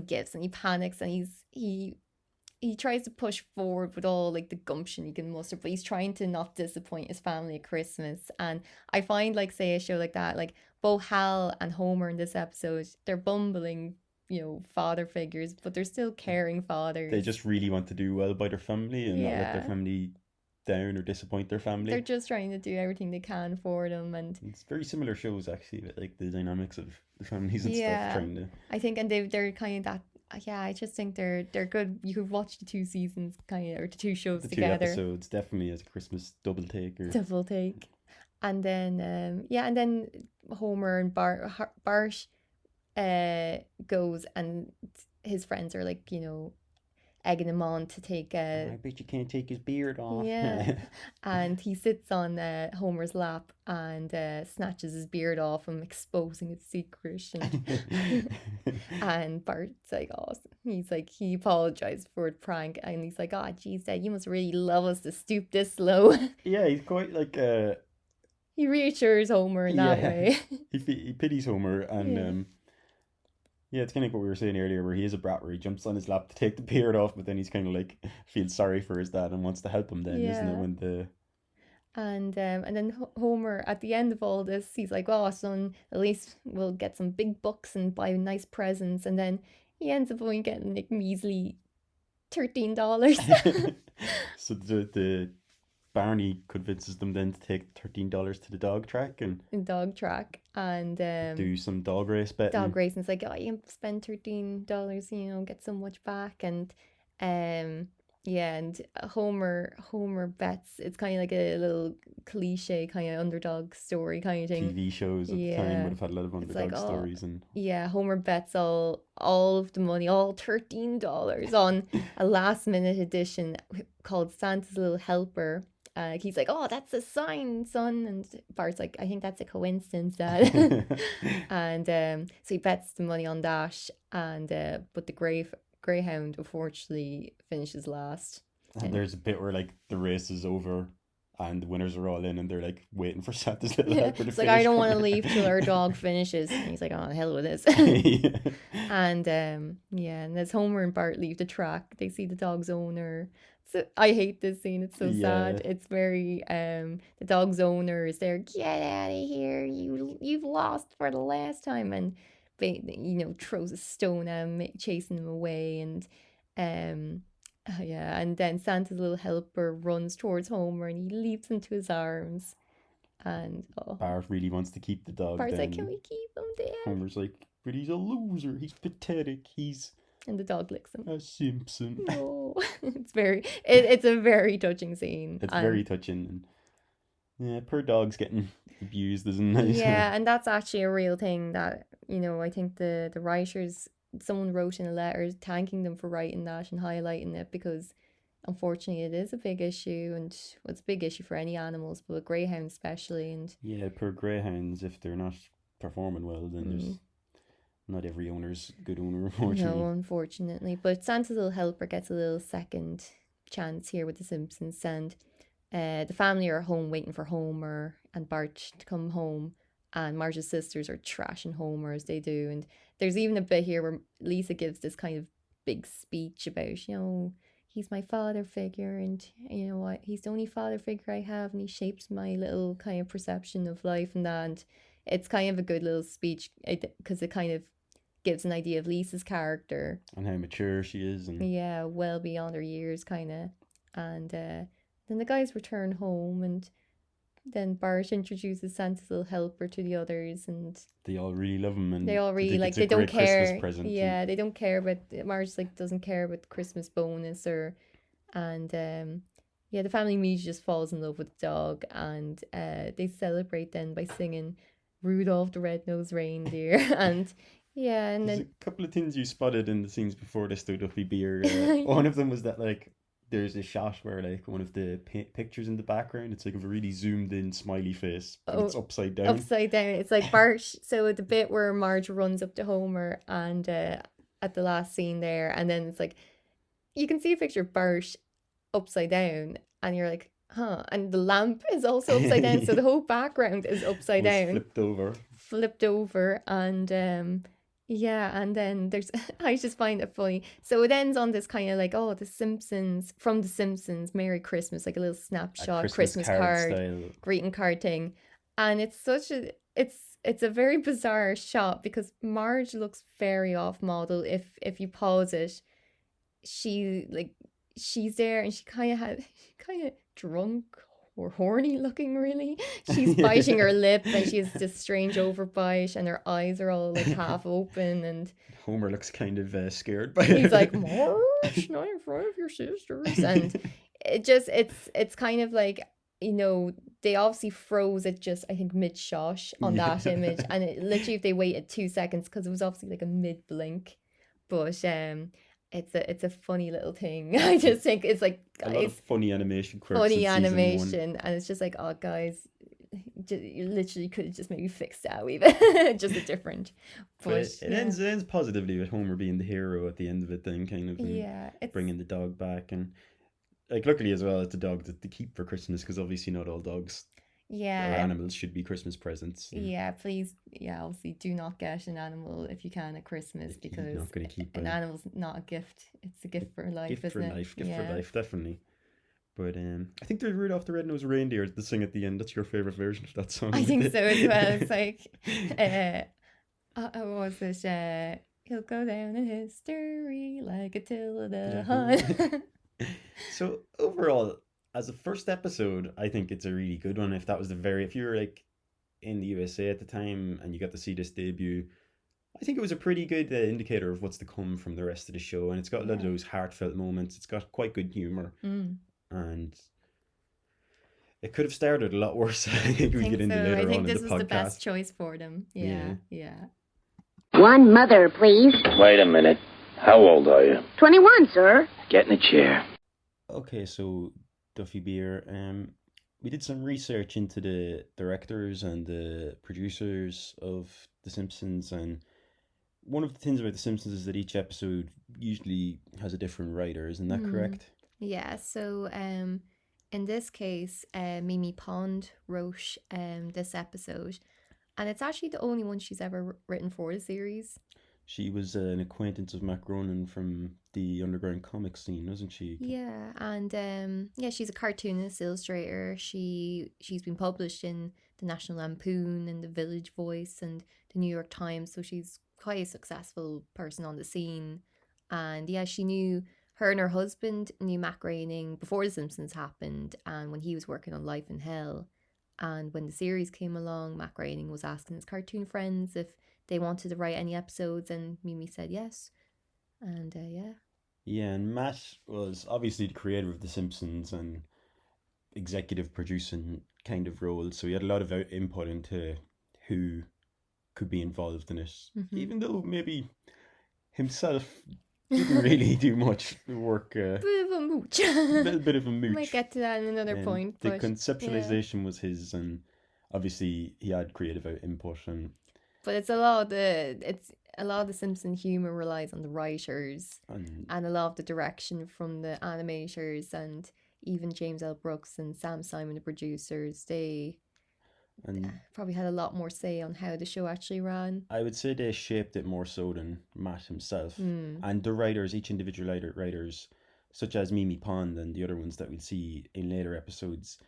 Speaker 2: gifts, and he panics, and he tries to push forward with all like the gumption he can muster, but he's trying to not disappoint his family at Christmas. And I find, like, say a show like that, like both Hal and Homer in this episode, they're bumbling, father figures, but they're still caring fathers.
Speaker 1: They just really want to do well by their family and not let their
Speaker 2: Yeah.
Speaker 1: family down or disappoint their family.
Speaker 2: They're just trying to do everything they can for them, and
Speaker 1: It's very similar shows actually, with like the dynamics of the families and
Speaker 2: Yeah.
Speaker 1: stuff. Trying to
Speaker 2: I think, and they're kind of that. Yeah, I just think they're good. You could watch the two seasons or the two shows
Speaker 1: the two
Speaker 2: together.
Speaker 1: episodes definitely as a Christmas double take. Or
Speaker 2: Double take. And then and then Homer and Bart goes, and his friends are like, egging him on to take
Speaker 1: I bet you can't take his beard off.
Speaker 2: yeah. And he sits on Homer's lap and snatches his beard off him, exposing his secret. And Bart's like, awesome. He's like, he apologized for the prank, and he's like, oh, geez, Dad, you must really love us to stoop this low.
Speaker 1: Yeah, he's quite like
Speaker 2: He reassures Homer in that
Speaker 1: Yeah.
Speaker 2: way.
Speaker 1: he pities Homer, and
Speaker 2: Yeah.
Speaker 1: yeah, it's kind of like what we were saying earlier, where he is a brat, where he jumps on his lap to take the beard off, but then he's kind of like feels sorry for his dad and wants to help him. Then isn't it
Speaker 2: Yeah.
Speaker 1: when the
Speaker 2: And then Homer, at the end of all this, he's like, "Oh, son, at least we'll get some big bucks and buy nice presents." And then he ends up only getting like measly $13.
Speaker 1: so the Barney convinces them then to take $13 to the dog track and
Speaker 2: in dog track, and
Speaker 1: do some dog race betting.
Speaker 2: dog racing. It's like, oh, you spend $13, get so much back. And and Homer bets. It's kind of like a little cliche kind of underdog story kind of thing.
Speaker 1: TV shows at the time
Speaker 2: Yeah.
Speaker 1: would have had a lot of
Speaker 2: It's like,
Speaker 1: underdog
Speaker 2: oh,
Speaker 1: stories, and
Speaker 2: Yeah, Homer bets all of the money, all $13 on a last minute edition called Santa's Little Helper. He's like, "Oh, that's a sign, son," and Bart's like, "I think that's a coincidence, Dad." And so he bets the money on that, and but the Greyhound unfortunately finishes last.
Speaker 1: and there's a bit where like the race is over and the winners are all in and they're like waiting for Santa's little helper to
Speaker 2: It's like, I
Speaker 1: finish.
Speaker 2: don't want to leave till our dog finishes. And he's like, "Oh, the hell with this."
Speaker 1: Yeah.
Speaker 2: And and as Homer and Bart leave the track, they see the dog's owner. So I hate this scene. It's so sad.
Speaker 1: Yeah.
Speaker 2: It's very the dog's owner is there. "Get out of here! You've lost for the last time!" And throws a stone at him, chasing him away. And and then Santa's little helper runs towards Homer, and he leaps into his arms. And
Speaker 1: Bart really wants to keep the dog.
Speaker 2: Bart's like,
Speaker 1: then
Speaker 2: "Can we keep him, Dad?"
Speaker 1: Homer's like, but he's a loser. He's pathetic. He's
Speaker 2: And the dog licks him.
Speaker 1: A Simpson.
Speaker 2: Oh, it's a very touching scene.
Speaker 1: It's very touching. And, yeah, poor dog's getting abused, isn't it?
Speaker 2: Yeah, and that's actually a real thing that, I think the writers, someone wrote in a letter thanking them for writing that and highlighting it, because unfortunately it is a big issue, and it's a big issue for any animals, but with greyhounds especially. And
Speaker 1: yeah, poor greyhounds, if they're not performing well, then there's not every owner's a good owner, unfortunately.
Speaker 2: No, unfortunately. But Santa's little helper gets a little second chance here with the Simpsons, and the family are home waiting for Homer and Bart to come home, and Marge's sisters are trashing Homer as they do. And there's even a bit here where Lisa gives this kind of big speech about, he's my father figure, and you know what, he's the only father figure I have, and he shapes my little kind of perception of life and that. And it's kind of a good little speech because it kind of gives an idea of Lisa's character
Speaker 1: and how mature she is, and
Speaker 2: yeah, well beyond her years, kind of. And then the guys return home, and then Bart introduces Santa's little helper to the others, and
Speaker 1: they all really love him, and
Speaker 2: they all really
Speaker 1: like
Speaker 2: they don't care.
Speaker 1: Christmas present,
Speaker 2: yeah, they don't care about Marge. Like doesn't care about the Christmas bonus and yeah, the family immediately just falls in love with the dog, and they celebrate then by singing Rudolph the Red-Nosed Reindeer. And yeah, and
Speaker 1: there's
Speaker 2: then
Speaker 1: a couple of things you spotted in the scenes before this Duffy Beer. One of them was that like there's a shot where like one of the pictures in the background, it's like of a really zoomed in smiley face, but it's upside down.
Speaker 2: Upside down. It's like Bart. So the bit where Marge runs up to Homer and at the last scene there, and then it's like you can see a picture of Bart upside down, and you're like, huh. And the lamp is also upside down,
Speaker 1: Yeah.
Speaker 2: So the whole background is upside down, flipped over, and yeah, and then there's I just find it funny. So it ends on this kind of like, oh, the Simpsons, from the Simpsons, Merry Christmas, like a little snapshot, Christmas card
Speaker 1: style
Speaker 2: greeting card thing. And it's such a it's a very bizarre shot because Marge looks very off model. If you pause it, she's there and she kind of drunk or horny looking, really. She's biting her lip and she has this strange overbite, and her eyes are all like half open, and
Speaker 1: Homer looks kind of scared by
Speaker 2: he's
Speaker 1: it.
Speaker 2: like, Marge, not in front of your sisters. And it's kind of like, they obviously froze it just, I think, mid-shot on that image, and it literally, if they waited 2 seconds, because it was obviously like a mid-blink, but it's a funny little thing. I just think it's like, guys,
Speaker 1: a lot of funny animation quirks.
Speaker 2: Funny animation, and it's just like, oh, guys, you literally could have just maybe fixed that wee bit, just a different.
Speaker 1: But it ends positively with Homer being the hero at the end of it, then kind of, bringing the dog back, and like luckily as well, it's a dog that they keep for Christmas, because obviously not all dogs.
Speaker 2: Yeah.
Speaker 1: Or animals should be Christmas presents.
Speaker 2: Yeah, please. Yeah, obviously do not get an animal if you can at Christmas, because
Speaker 1: you're not going to keep
Speaker 2: an animal's not a gift. It's a gift for life,
Speaker 1: gift for
Speaker 2: isn't
Speaker 1: life,
Speaker 2: it?
Speaker 1: Gift for life, definitely. But I think there's Rudolph the Red-Nosed Reindeer, the sing at the end. That's your favourite version of that song.
Speaker 2: I think so as well. It's like, what was it? He'll go down in history like Attila the Hun.
Speaker 1: So overall, as a first episode, I think it's a really good one. If you were like in the USA at the time and you got to see this debut, I think it was a pretty good indicator of what's to come from the rest of the show. And it's got a lot of those heartfelt moments. It's got quite good humor, and it could have started a lot worse. I think we get into later on in the podcast. I think
Speaker 2: this was the best choice for them. Yeah.
Speaker 3: One mother, please.
Speaker 4: Wait a minute. How old are you?
Speaker 3: 21, sir.
Speaker 4: Get in a chair.
Speaker 1: Okay, so Duffy Beer, we did some research into the directors and the producers of The Simpsons, and one of the things about The Simpsons is that each episode usually has a different writer. Isn't that correct?
Speaker 2: Yeah, so in this case, Mimi Pond wrote this episode, and it's actually the only one she's ever written for the series.
Speaker 1: She was an acquaintance of Mac Groening from the underground comic scene, wasn't she?
Speaker 2: Yeah, and she's a cartoonist, illustrator. She's been published in the National Lampoon and the Village Voice and the New York Times, so she's quite a successful person on the scene. And yeah, her and her husband knew Mac Groening before The Simpsons happened, and when he was working on Life in Hell. And when the series came along, Mac Groening was asking his cartoon friends if they wanted to write any episodes, and Mimi said yes. And yeah.
Speaker 1: Yeah, and Matt was obviously the creator of The Simpsons and executive producing kind of role, so he had a lot of input into who could be involved in it, even though maybe himself didn't really do much work.
Speaker 2: Bit of a mooch.
Speaker 1: A little bit of a mooch.
Speaker 2: Might get to that in another point.
Speaker 1: The
Speaker 2: But
Speaker 1: conceptualization was his, and obviously he had creative input.
Speaker 2: But it's a lot of the Simpson humor relies on the writers and a lot of the direction from the animators and even James L. Brooks and Sam Simon, the producers. They probably had a lot more say on how the show actually ran.
Speaker 1: I would say they shaped it more so than Matt himself. And the writers, each individual writers, such as Mimi Pond and the other ones that we'll see in later episodes,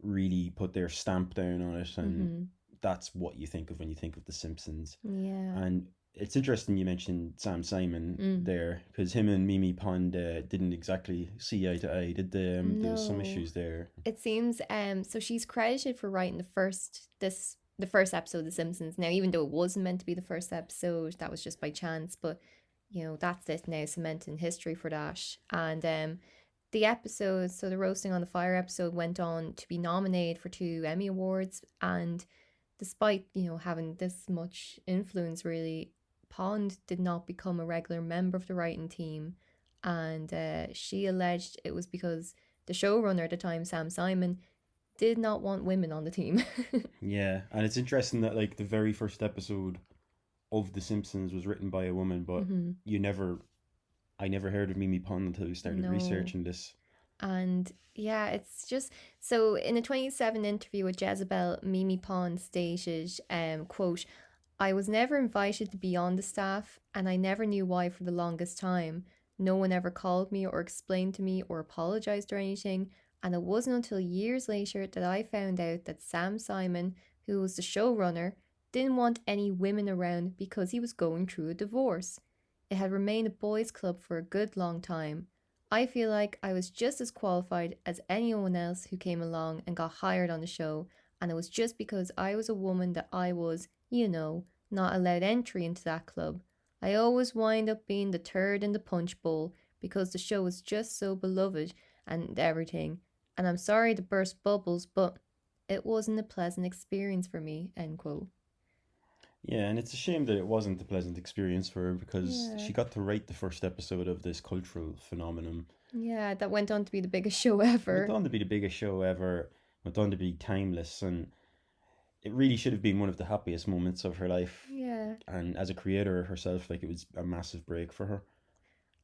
Speaker 1: really put their stamp down on it, and that's what you think of when you think of The Simpsons.
Speaker 2: Yeah.
Speaker 1: And it's interesting you mentioned Sam Simon there, because him and Mimi Pond didn't exactly see eye to eye, did they? There was some issues there.
Speaker 2: It seems so she's credited for writing the first episode of The Simpsons. Now, even though it wasn't meant to be the first episode, that was just by chance, but you know, that's it now, cemented in history for that. And the episode, so the Roasting on the Fire episode, went on to be nominated for 2 Emmy Awards, and despite, you know, having this much influence, really, Pond did not become a regular member of the writing team, and she alleged it was because the showrunner at the time, Sam Simon, did not want women on the team.
Speaker 1: Yeah, and it's interesting that like the very first episode of The Simpsons was written by a woman, but I never heard of Mimi Pond until we started researching this.
Speaker 2: And yeah, it's just so in a 2017 interview with Jezebel, Mimi Pond stated, quote, "I was never invited to be on the staff, and I never knew why for the longest time. No one ever called me or explained to me or apologized or anything, and it wasn't until years later that I found out that Sam Simon, who was the showrunner, didn't want any women around because he was going through a divorce. It had remained a boys' club for a good long time. I feel like I was just as qualified as anyone else who came along and got hired on the show, and it was just because I was a woman that I was, you know, not allowed entry into that club. I always wind up being the turd in the punch bowl because the show was just so beloved and everything. And I'm sorry to burst bubbles, but it wasn't a pleasant experience for me," end quote.
Speaker 1: Yeah, and it's a shame that it wasn't a pleasant experience for her, because she got to write the first episode of this cultural phenomenon.
Speaker 2: Yeah, that went on to be the biggest show ever.
Speaker 1: Went on to be the biggest show ever, went on to be timeless, and it really should have been one of the happiest moments of her life.
Speaker 2: Yeah.
Speaker 1: And as a creator herself, like, it was a massive break for her.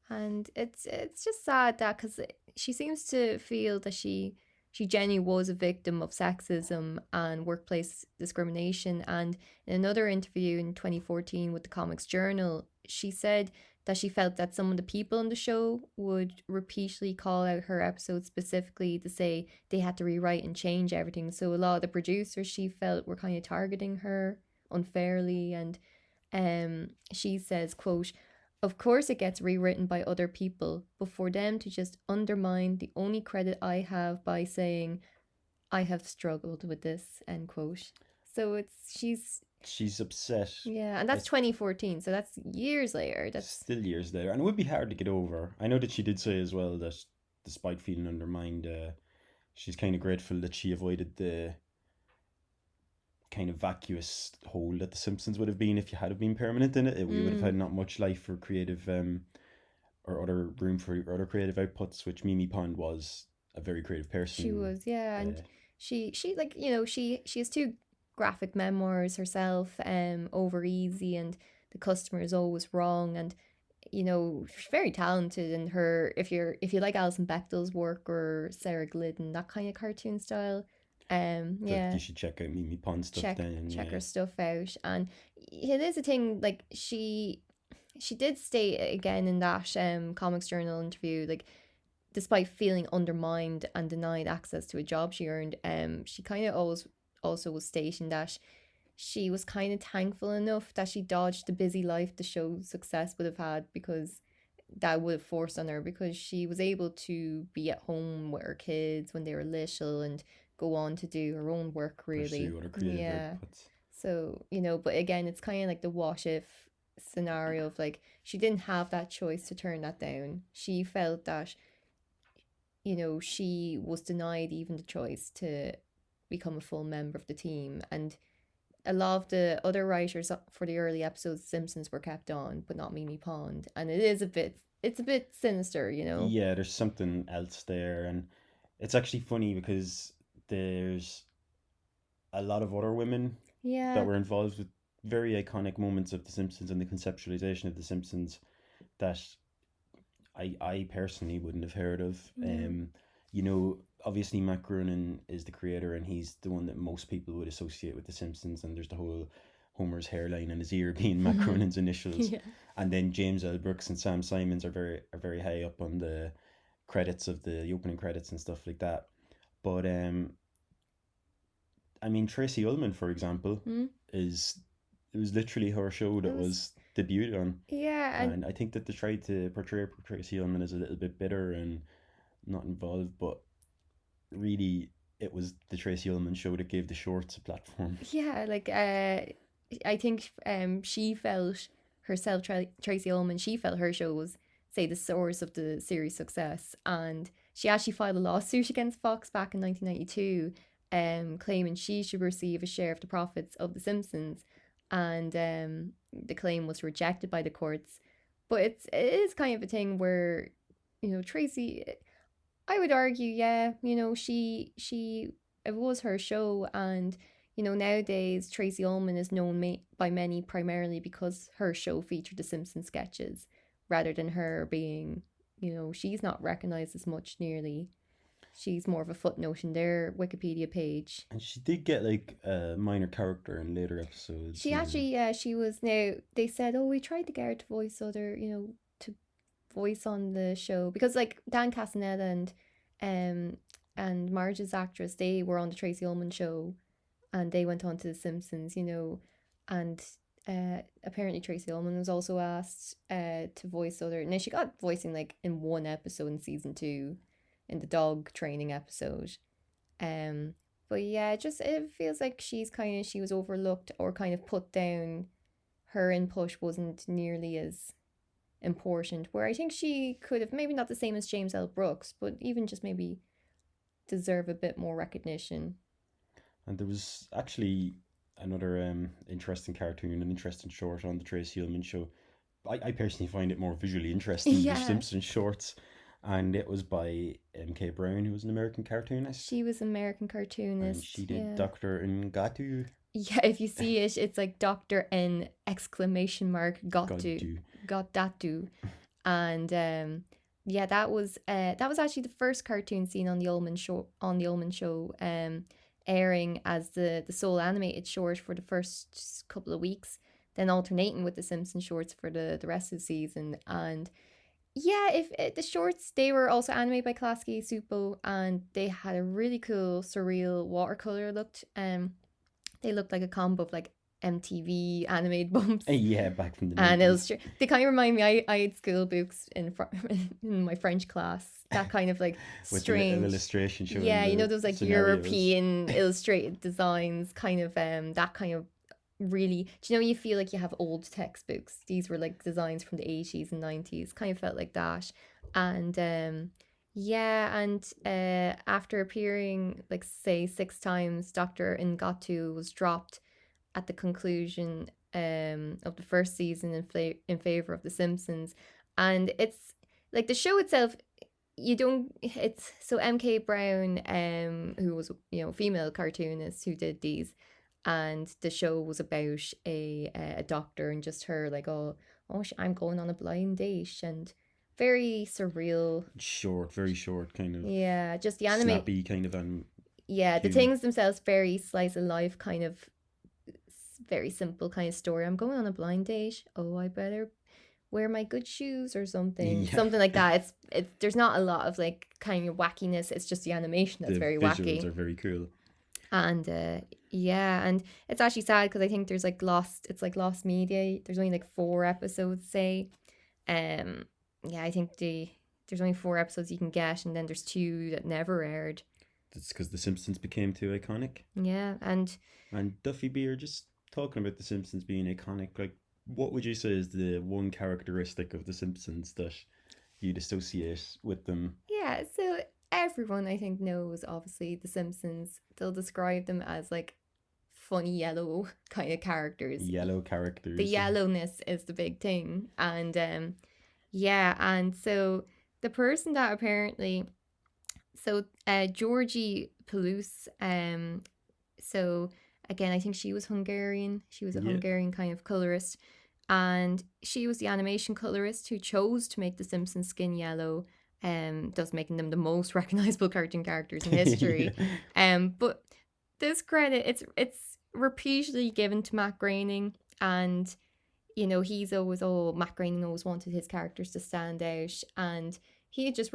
Speaker 2: And it's just sad that, because she seems to feel that she genuinely was a victim of sexism and workplace discrimination. And in another interview in 2014 with the Comics Journal, she said that she felt that some of the people on the show would repeatedly call out her episodes specifically to say they had to rewrite and change everything. So a lot of the producers, she felt, were kind of targeting her unfairly. And she says, quote, "Of course it gets rewritten by other people, but for them to just undermine the only credit I have by saying I have struggled with this," end quote. So
Speaker 1: she's upset.
Speaker 2: Yeah, and that's 2014, so that's years later. That's
Speaker 1: still years later, and it would be hard to get over. I know that she did say as well that despite feeling undermined, she's kind of grateful that she avoided the kind of vacuous hole that The Simpsons would have been if you had been permanent in it. We would have had not much life for creative or other room for other creative outputs, which Mimi Pond was a very creative person.
Speaker 2: She was, yeah. And she like, you know, she has 2 graphic memoirs herself, Over Easy and The Customer Is Always Wrong, and you know, she's very talented in her, if you like Alison Bechdel's work or Sarah Glidden, that kind of cartoon style. Yeah,
Speaker 1: you should check out Mimi Pond stuff
Speaker 2: check her stuff out. And it is a thing, like she did state again in that Comics Journal interview, like despite feeling undermined and denied access to a job she earned, she kind of always also was stating that she was kind of thankful enough that she dodged the busy life the show's success would have had, because that would have forced on her, because she was able to be at home with her kids when they were little and go on to do her own work, really.
Speaker 1: Pursue other creative outputs.
Speaker 2: So, you know, but again, it's kind of like the what if scenario of like she didn't have that choice to turn that down. She felt that, you know, she was denied even the choice to become a full member of the team. And a lot of the other writers for the early episodes of Simpsons were kept on, but not Mimi Pond. And it's a bit sinister, you know?
Speaker 1: Yeah, there's something else there, and it's actually funny because there's a lot of other women that
Speaker 2: Yeah.
Speaker 1: were involved with very iconic moments of The Simpsons and the conceptualization of The Simpsons that I personally wouldn't have heard of.
Speaker 2: No.
Speaker 1: You know, obviously Matt Groening is the creator, and he's the one that most people would associate with The Simpsons. And there's the whole Homer's hairline and his ear being Matt Groening's initials.
Speaker 2: Yeah.
Speaker 1: And then James L. Brooks and Sam Simons are very high up on the credits of the opening credits and stuff like that. But I mean, Tracy Ullman, for example,
Speaker 2: Mm.
Speaker 1: is it was literally her show that
Speaker 2: It was,
Speaker 1: was debuted on.
Speaker 2: yeah, and
Speaker 1: And I think that they tried to portray Tracy Ullman as a little bit bitter and not involved, but really it was the Tracy Ullman show that gave the shorts a platform.
Speaker 2: yeah, like I think she felt herself, Tracy Ullman, she felt her show was, say, the source of the series' success, and she actually filed a lawsuit against Fox back in 1992, claiming she should receive a share of the profits of The Simpsons, and the claim was rejected by the courts. But it is kind of a thing where, you know, Tracy, I would argue, yeah, you know, she it was her show, and you know, nowadays Tracy Ullman is known by many primarily because her show featured the Simpsons sketches, rather than her being, you know, she's not recognized as much nearly. She's more of a footnote in their Wikipedia page.
Speaker 1: And she did get like a minor character in later episodes.
Speaker 2: She actually, yeah, she was, now they said, oh, we tried to get her to voice other, you know, to voice on the show, because like Dan Castaneda and Marge's actress, they were on the Tracy Ullman show, and they went on to The Simpsons, you know, and apparently Tracy Ullman was also asked to voice other. Now she got voicing like in one episode in season 2, in the dog training episode. But yeah, it feels like she was overlooked or kind of put down. Her input wasn't nearly as important, where I think she could have, maybe not the same as James L. Brooks, but even just maybe deserve a bit more recognition.
Speaker 1: And there was actually another interesting cartoon, an interesting short on the Tracy Ullman show. I personally find it more visually interesting than the
Speaker 2: Yeah.
Speaker 1: Simpsons shorts. And it was by M.K. Brown, who was an American cartoonist.
Speaker 2: She was an American
Speaker 1: And
Speaker 2: cartoonist.
Speaker 1: she did
Speaker 2: Yeah.
Speaker 1: Dr. Ngatu.
Speaker 2: Yeah, if you see it, it's like Dr. N exclamation mark got that do. And yeah, that was actually the first cartoon seen on the Ullman show, airing as the sole animated short for the first couple of weeks, then alternating with the Simpsons shorts for the rest of the season. And yeah, if the shorts, they were also animated by Klasky Supo, and they had a really cool surreal watercolor looked. They looked like a combo of like MTV animated bumps
Speaker 1: Yeah, back from the
Speaker 2: and
Speaker 1: 90s.
Speaker 2: illustrate. They kind of remind me. I had school books in my French class. That kind of like
Speaker 1: With
Speaker 2: strange
Speaker 1: the illustration showing
Speaker 2: yeah, you
Speaker 1: the
Speaker 2: know, those like
Speaker 1: scenarios.
Speaker 2: European illustrated designs, kind of that kind of really. Do you know, you feel like you have old textbooks? These were like designs from the 80s and 90s. Kind of felt like that. And yeah, and after appearing like say 6 times, Dr. Ngatu was dropped at the conclusion of the first season in favor of The Simpsons. And it's like the show itself, it's so MK Brown, who was, you know, female cartoonist who did these, and the show was about a doctor and just her like, I'm going on a blind date, and very surreal.
Speaker 1: Short, very short, kind of
Speaker 2: Yeah, just the anime.
Speaker 1: snappy kind of
Speaker 2: Yeah, the
Speaker 1: cute.
Speaker 2: things themselves very slice of life, kind of very simple kind of story. I'm going on a blind date. Oh, I better wear my good shoes or something.
Speaker 1: Yeah.
Speaker 2: Something like that. It's there's not a lot of like kind of wackiness. It's just the animation that's
Speaker 1: The
Speaker 2: very
Speaker 1: visuals
Speaker 2: wacky.
Speaker 1: are very cool.
Speaker 2: And yeah, and it's actually sad because I think there's like it's like lost media. There's only like 4 episodes, say. Yeah, I think there's only 4 episodes you can get, and then there's 2 that never aired.
Speaker 1: That's because The Simpsons became too iconic.
Speaker 2: Yeah, and
Speaker 1: And Duffy Beer, just talking about The Simpsons being iconic, like what would you say is the one characteristic of The Simpsons that you'd associate with them?
Speaker 2: Yeah, so everyone I think knows obviously The Simpsons. They'll describe them as like funny yellow kind of characters.
Speaker 1: Yellow characters.
Speaker 2: The yellowness is the big thing. And yeah, and so the person that apparently Georgie Palouse, so again I think she was Hungarian. She was a Hungarian kind of colorist. And she was the animation colorist who chose to make the Simpsons skin yellow, thus making them the most recognizable cartoon characters in history. But this credit, it's repeatedly given to Matt Groening, and you know he's always Matt Groening always wanted his characters to stand out, and he had just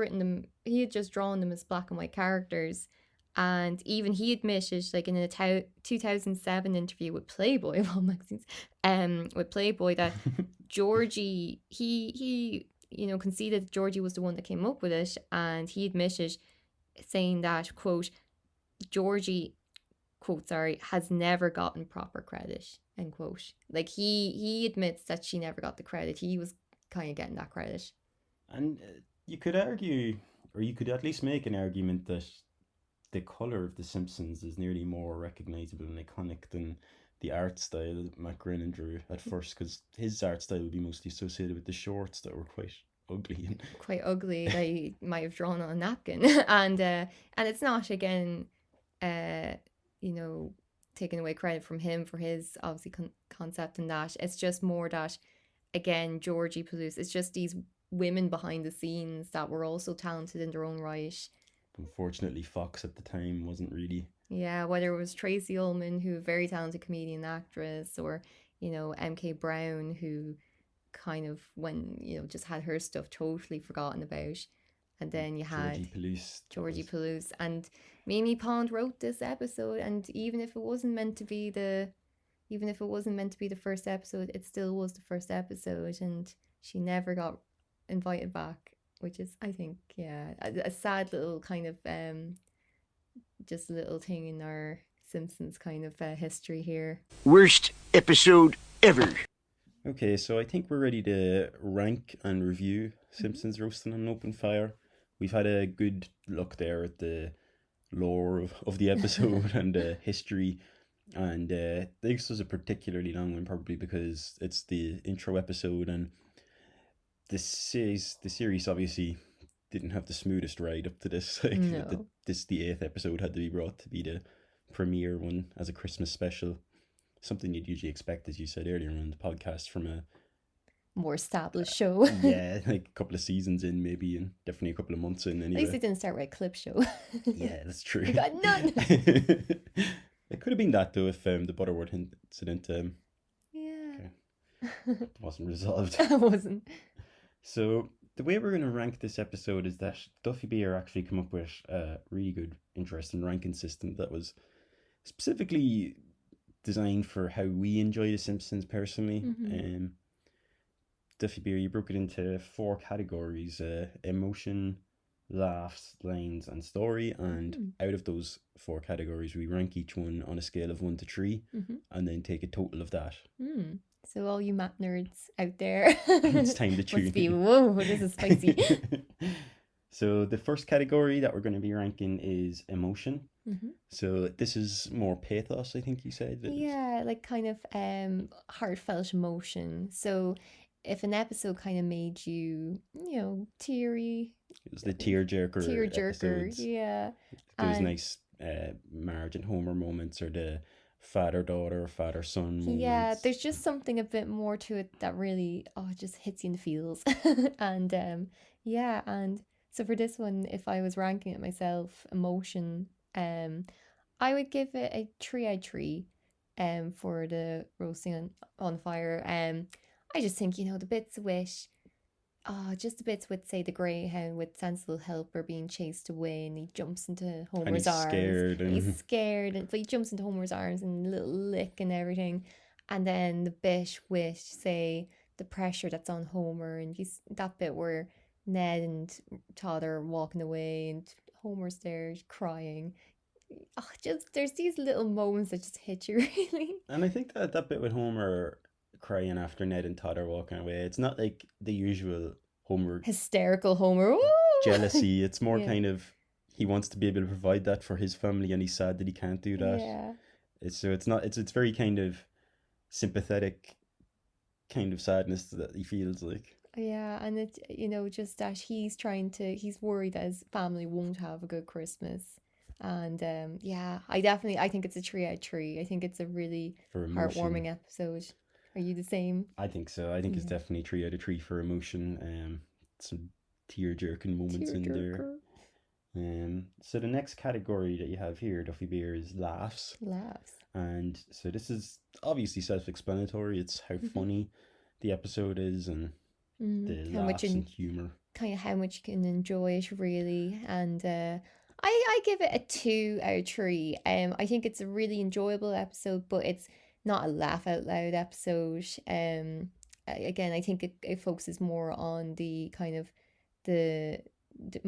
Speaker 2: drawn them as black and white characters. And even he admitted, like in a 2007 interview with Playboy, of all magazines, with Playboy, that Georgie, he conceded that Georgie was the one that came up with it, and he admitted, saying that, quote, Georgie, quote, sorry, has never gotten proper credit, end quote. Like he admits that she never got the credit. He was kind of getting that credit.
Speaker 1: And you could argue, or you could at least make an argument that the colour of The Simpsons is nearly more recognisable and iconic than the art style Matt Groening drew at first, because his art style would be mostly associated with the shorts that were quite ugly.
Speaker 2: Quite ugly. They might have drawn on a napkin. And it's not, again, taking away credit from him for his, obviously, concept and that. It's just more that, again, Georgie Palouse, it's just these women behind the scenes that were also talented in their own right.
Speaker 1: Unfortunately, Fox at the time wasn't really.
Speaker 2: Yeah, whether it was Tracy Ullman, who a very talented comedian actress, or, MK Brown, who kind of just had her stuff totally forgotten about. And then you had Georgie Palouse. And Mimi Pond wrote this episode, and even if it wasn't meant to be the first episode, it still was the first episode, and she never got invited back. Which is, I think, a sad little kind of, just a little thing in our Simpsons kind of history here.
Speaker 5: Worst episode ever.
Speaker 1: Okay, so I think we're ready to rank and review Simpsons Roasting on Open Fire. We've had a good look there at the lore of the episode and history. And this was a particularly long one, probably because it's the intro episode, and the series obviously didn't have the smoothest ride up to this. Like,
Speaker 2: no.
Speaker 1: The 8th episode had to be brought to be the premiere one as a Christmas special. Something you'd usually expect, as you said earlier on the podcast, from a
Speaker 2: more established show.
Speaker 1: Yeah, like a couple of seasons in, maybe, and definitely a couple of months in. Anyway.
Speaker 2: At least it didn't start with a clip show.
Speaker 1: Yeah, that's true.
Speaker 2: You got none.
Speaker 1: It could have been that though if the Butterworth incident wasn't resolved.
Speaker 2: It wasn't.
Speaker 1: So the way we're going to rank this episode is that Duffy Beer actually come up with a really good, interesting ranking system that was specifically designed for how we enjoy The Simpsons personally.
Speaker 2: Mm-hmm.
Speaker 1: Duffy Beer, you broke it into 4 categories: emotion, laughs, lines, and story. And out of those 4 categories, we rank each one on a scale of 1 to 3, and then take a total of that.
Speaker 2: So all you math nerds out there,
Speaker 1: it's time to tune.
Speaker 2: Must be, whoa, this is spicy.
Speaker 1: So the first category that we're going to be ranking is emotion. So this is more pathos, I think you said.
Speaker 2: Yeah, like kind of heartfelt emotion. So if an episode kind of made you, teary.
Speaker 1: It was the tearjerker episodes.
Speaker 2: Yeah.
Speaker 1: Those nice Marge and Homer moments, or the father-daughter, father-son moments.
Speaker 2: Yeah, there's just something a bit more to it that really, it just hits you in the feels. And and so for this one, if I was ranking it myself, emotion, I would give it a 3 out of 3 for the roasting on fire. I just think, the bits with say the greyhound with Santa's little helper being chased away, and he jumps into Homer's arms. He's scared, but he jumps into Homer's arms and a little lick and everything. And then the bit with, say, the pressure that's on Homer, and that bit where Ned and Todd are walking away and Homer's there crying. There's these little moments that just hit you, really.
Speaker 1: And I think that bit with Homer crying after Ned and Todd are walking away. It's not like the usual Homer
Speaker 2: Hysterical Homer. Ooh!
Speaker 1: jealousy. It's more
Speaker 2: Yeah.
Speaker 1: kind of he wants to be able to provide that for his family, and he's sad that he can't do that.
Speaker 2: Yeah.
Speaker 1: It's very kind of sympathetic kind of sadness that he feels like.
Speaker 2: Yeah, and it, just that he's worried that his family won't have a good Christmas. And yeah, I think it's a 3 out of 3. I think it's a really
Speaker 1: For emotion.
Speaker 2: heartwarming episode. Are you the same?
Speaker 1: I think so. I think it's definitely 3 out of 3 for emotion. Some tear jerking moments in there. So the next category that you have here, Duffy Beer, is laughs.
Speaker 2: Laughs.
Speaker 1: And so this is obviously self-explanatory. It's how funny the episode is and the
Speaker 2: How
Speaker 1: laughs
Speaker 2: much
Speaker 1: and humor.
Speaker 2: Kind of how much you can enjoy it, really. And I give it a 2 out of 3. I think it's a really enjoyable episode, but it's not a laugh out loud episode. Again, I think it focuses more on the kind of the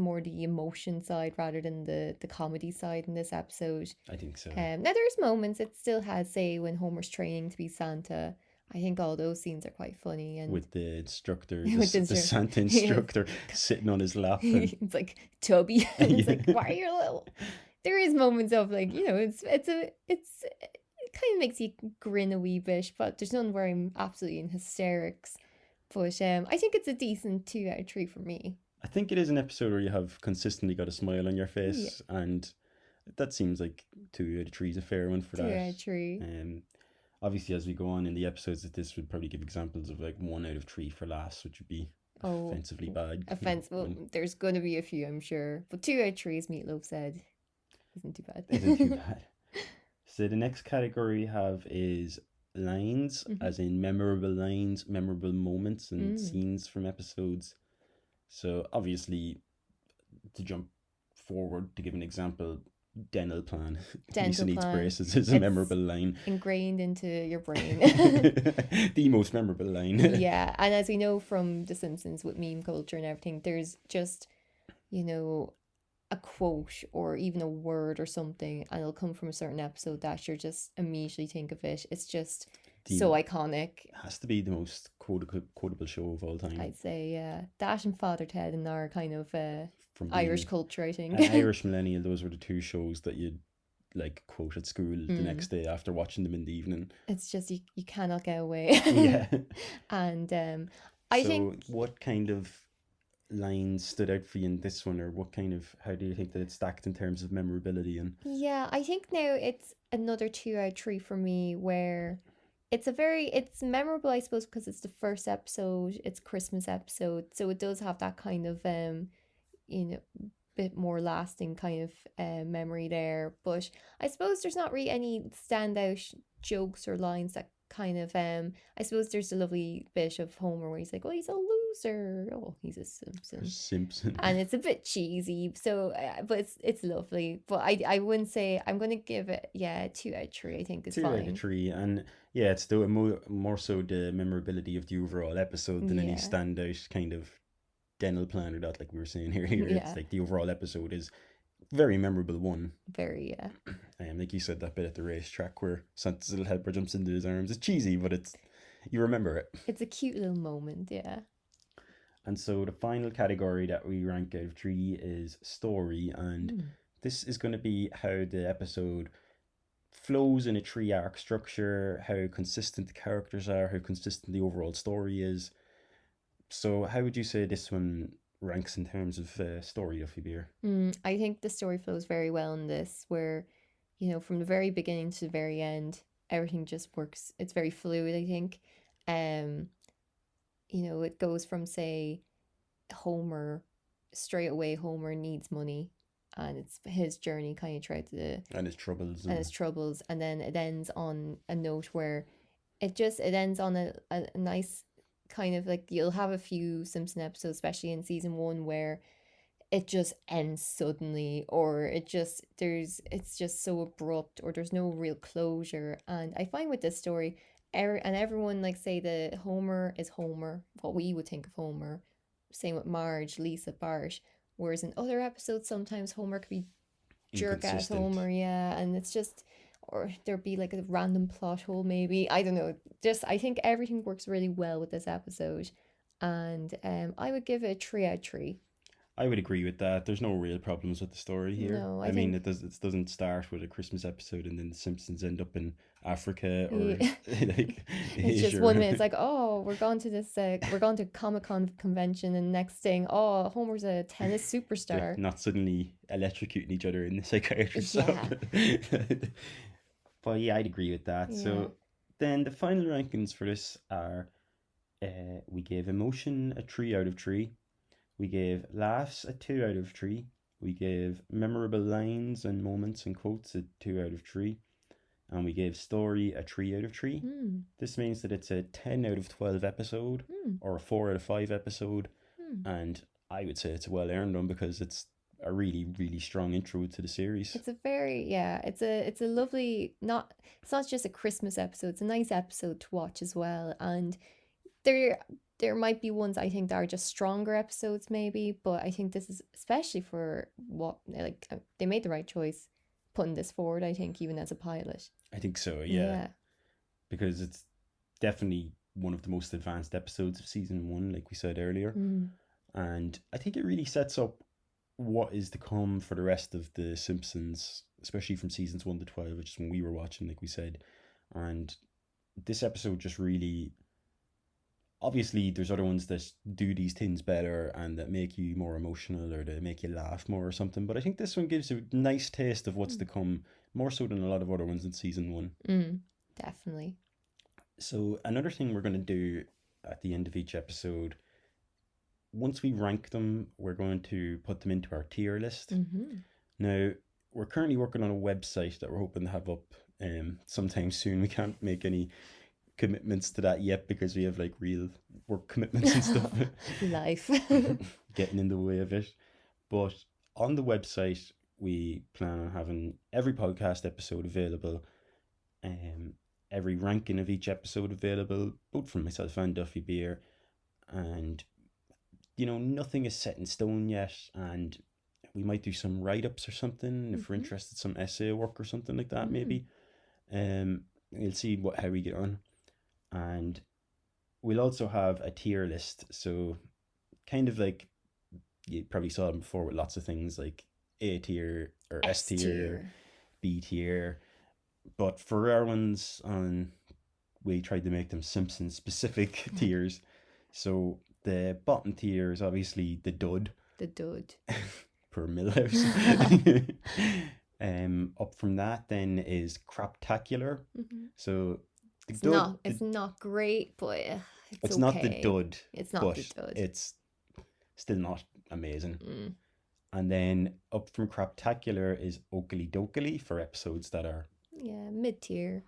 Speaker 2: emotion side rather than the comedy side in this episode.
Speaker 1: I think so.
Speaker 2: Now there's moments it still has, say, when Homer's training to be Santa. I think all those scenes are quite funny, and
Speaker 1: With the instructor,
Speaker 2: With the
Speaker 1: the Santa instructor sitting on his lap. And
Speaker 2: it's like Tubby. It's
Speaker 1: Yeah.
Speaker 2: like, why are you little? There is moments of like, it kind of makes you grin a wee bit, but there's none where I'm absolutely in hysterics. But I think it's a decent 2 out of 3 for me.
Speaker 1: I think it is an episode where you have consistently got a smile on your face, and that seems like 2 out of 3 is a fair one for
Speaker 2: 2
Speaker 1: that.
Speaker 2: out of 3.
Speaker 1: Obviously, as we go on in the episodes, that this would probably give examples of like 1 out of 3 for laughs, which would be offensively bad.
Speaker 2: Well, there's going to be a few, I'm sure. But 2 out of 3, as Meatloaf said, isn't too bad.
Speaker 1: Isn't too bad. So the next category we have is lines, as in memorable lines, memorable moments and scenes from episodes. So obviously, to jump forward to give an example, dental plan. Lisa needs
Speaker 2: plan.
Speaker 1: braces is a memorable line.
Speaker 2: Ingrained into your brain.
Speaker 1: The most memorable line.
Speaker 2: Yeah, and as we know from The Simpsons with meme culture and everything, there's just, a quote or even a word or something, and it'll come from a certain episode that you're just immediately think of it. It's just so iconic.
Speaker 1: Has to be the most quotable show of all time.
Speaker 2: I'd say, yeah. That and Father Ted in our kind of
Speaker 1: From
Speaker 2: Irish
Speaker 1: being
Speaker 2: culture, I think.
Speaker 1: an Irish millennial, those were the 2 shows that you'd like quote at school the next day after watching them in the evening.
Speaker 2: It's just you cannot get away.
Speaker 1: Yeah.
Speaker 2: And I think
Speaker 1: what kind of lines stood out for you in this one, or how do you think that it stacked in terms of memorability? And
Speaker 2: yeah, I think now it's another 2 out of 3 for me, where it's memorable, I suppose, because it's the first episode, it's Christmas episode, so it does have that kind of bit more lasting kind of memory there. But I suppose there's not really any standout jokes or lines that kind of I suppose there's a lovely bit of Homer where he's like, oh, he's a loser, oh, he's a Simpson, and it's a bit cheesy, so but it's lovely. But I wouldn't say, I'm gonna give it 2 out of 3. I think is
Speaker 1: 2
Speaker 2: fine.
Speaker 1: out of 3, and yeah, it's the more so the memorability of the overall episode than any standout kind of dental plan or that, like we were saying here. It's like the overall episode is very memorable one.
Speaker 2: Very,
Speaker 1: like you said, that bit at the racetrack where Santa's little helper jumps into his arms. It's cheesy, but you remember it.
Speaker 2: It's a cute little moment, yeah.
Speaker 1: And so the final category that we rank out of 3 is story, and this is going to be how the episode flows in a 3-arc structure, how consistent the characters are, how consistent the overall story is. So how would you say this one ranks in terms of story, Duffy Beer?
Speaker 2: I think the story flows very well in this, where, from the very beginning to the very end, everything just works. It's very fluid, I think. It goes from, say, Homer needs money, and it's his journey kind of
Speaker 1: and his troubles.
Speaker 2: And then it ends on a note where it ends on a nice kind of, like, you'll have a few Simpson episodes, especially in season 1, where it just ends suddenly, or it's just so abrupt, or there's no real closure. And I find with this story, and everyone, like, say that Homer is Homer, what we would think of Homer, same with Marge, Lisa, Bart, whereas in other episodes sometimes Homer could be jerk ass Homer, and it's just, or there'd be like a random plot hole maybe. I don't know. Just I think everything works really well with this episode, and I would give it a 3 out of 3.
Speaker 1: I would agree with that. There's no real problems with the story here.
Speaker 2: No,
Speaker 1: I
Speaker 2: I
Speaker 1: mean,
Speaker 2: think
Speaker 1: it doesn't start with a Christmas episode and then the Simpsons end up in Africa or
Speaker 2: yeah.
Speaker 1: like
Speaker 2: It's just
Speaker 1: Asia.
Speaker 2: 1 minute. It's like, oh, we're going to this. We're going to Comic-Con convention, and next thing, oh, Homer's a tennis
Speaker 1: They're
Speaker 2: superstar.
Speaker 1: not suddenly electrocuting each other in the psychiatrist's
Speaker 2: Yeah.
Speaker 1: office. But yeah, I'd agree with that.
Speaker 2: Yeah.
Speaker 1: So then the final rankings for this are we gave emotion a 3 out of 3. We gave laughs a 2 out of 3. We gave memorable lines and moments and quotes a 2 out of 3. And we gave story a 3 out of 3.
Speaker 2: Hmm.
Speaker 1: This means that it's a 10 out of 12 episode
Speaker 2: Hmm.
Speaker 1: or a 4 out of 5 episode.
Speaker 2: Hmm.
Speaker 1: And I would say it's a well earned one because it's a really, really strong intro to the series.
Speaker 2: It's a very it's a lovely it's not just a Christmas episode. It's a nice episode to watch as well. And there might be ones I think that are just stronger episodes maybe, but I think this is especially for what like they made the right choice putting this forward, I think, even as a pilot.
Speaker 1: I think so, yeah. Because it's definitely one of the most advanced episodes of season 1, like we said earlier.
Speaker 2: Mm.
Speaker 1: And I think it really sets up what is to come for the rest of the Simpsons, especially from seasons 1 to 12, which is when we were watching, like we said. And this episode just really... Obviously, there's other ones that do these things better and that make you more emotional or that make you laugh more or something. But I think this one gives a nice taste of what's to come, more so than a lot of other ones in season 1.
Speaker 2: Definitely.
Speaker 1: So another thing we're going to do at the end of each episode, once we rank them, we're going to put them into our tier list.
Speaker 2: Mm-hmm.
Speaker 1: Now, we're currently working on a website that we're hoping to have up sometime soon. We can't make any commitments to that yet because we have like real work commitments and stuff
Speaker 2: Life.
Speaker 1: getting in the way of it. But on the website, we plan on having every podcast episode available, every ranking of each episode available, both from myself and Duffy Beer. And you know, nothing is set in stone yet, and we might do some write-ups or something if we're interested, some essay work or something like that maybe. We'll see how we get on. And we'll also have a tier list, so kind of like you probably saw them before with lots of things like A tier or S tier, B tier. But for our ones we tried to make them Simpsons specific tiers. So the bottom tier is obviously the dud.
Speaker 2: The dud.
Speaker 1: Per Millhouse. Up from that then is Craptacular. So the dud,
Speaker 2: it's not great, but
Speaker 1: it's
Speaker 2: okay.
Speaker 1: not the dud.
Speaker 2: It's not
Speaker 1: but
Speaker 2: the dud.
Speaker 1: It's still not amazing. And then up from Craptacular is Oakley Dokley for episodes that are
Speaker 2: mid-tier,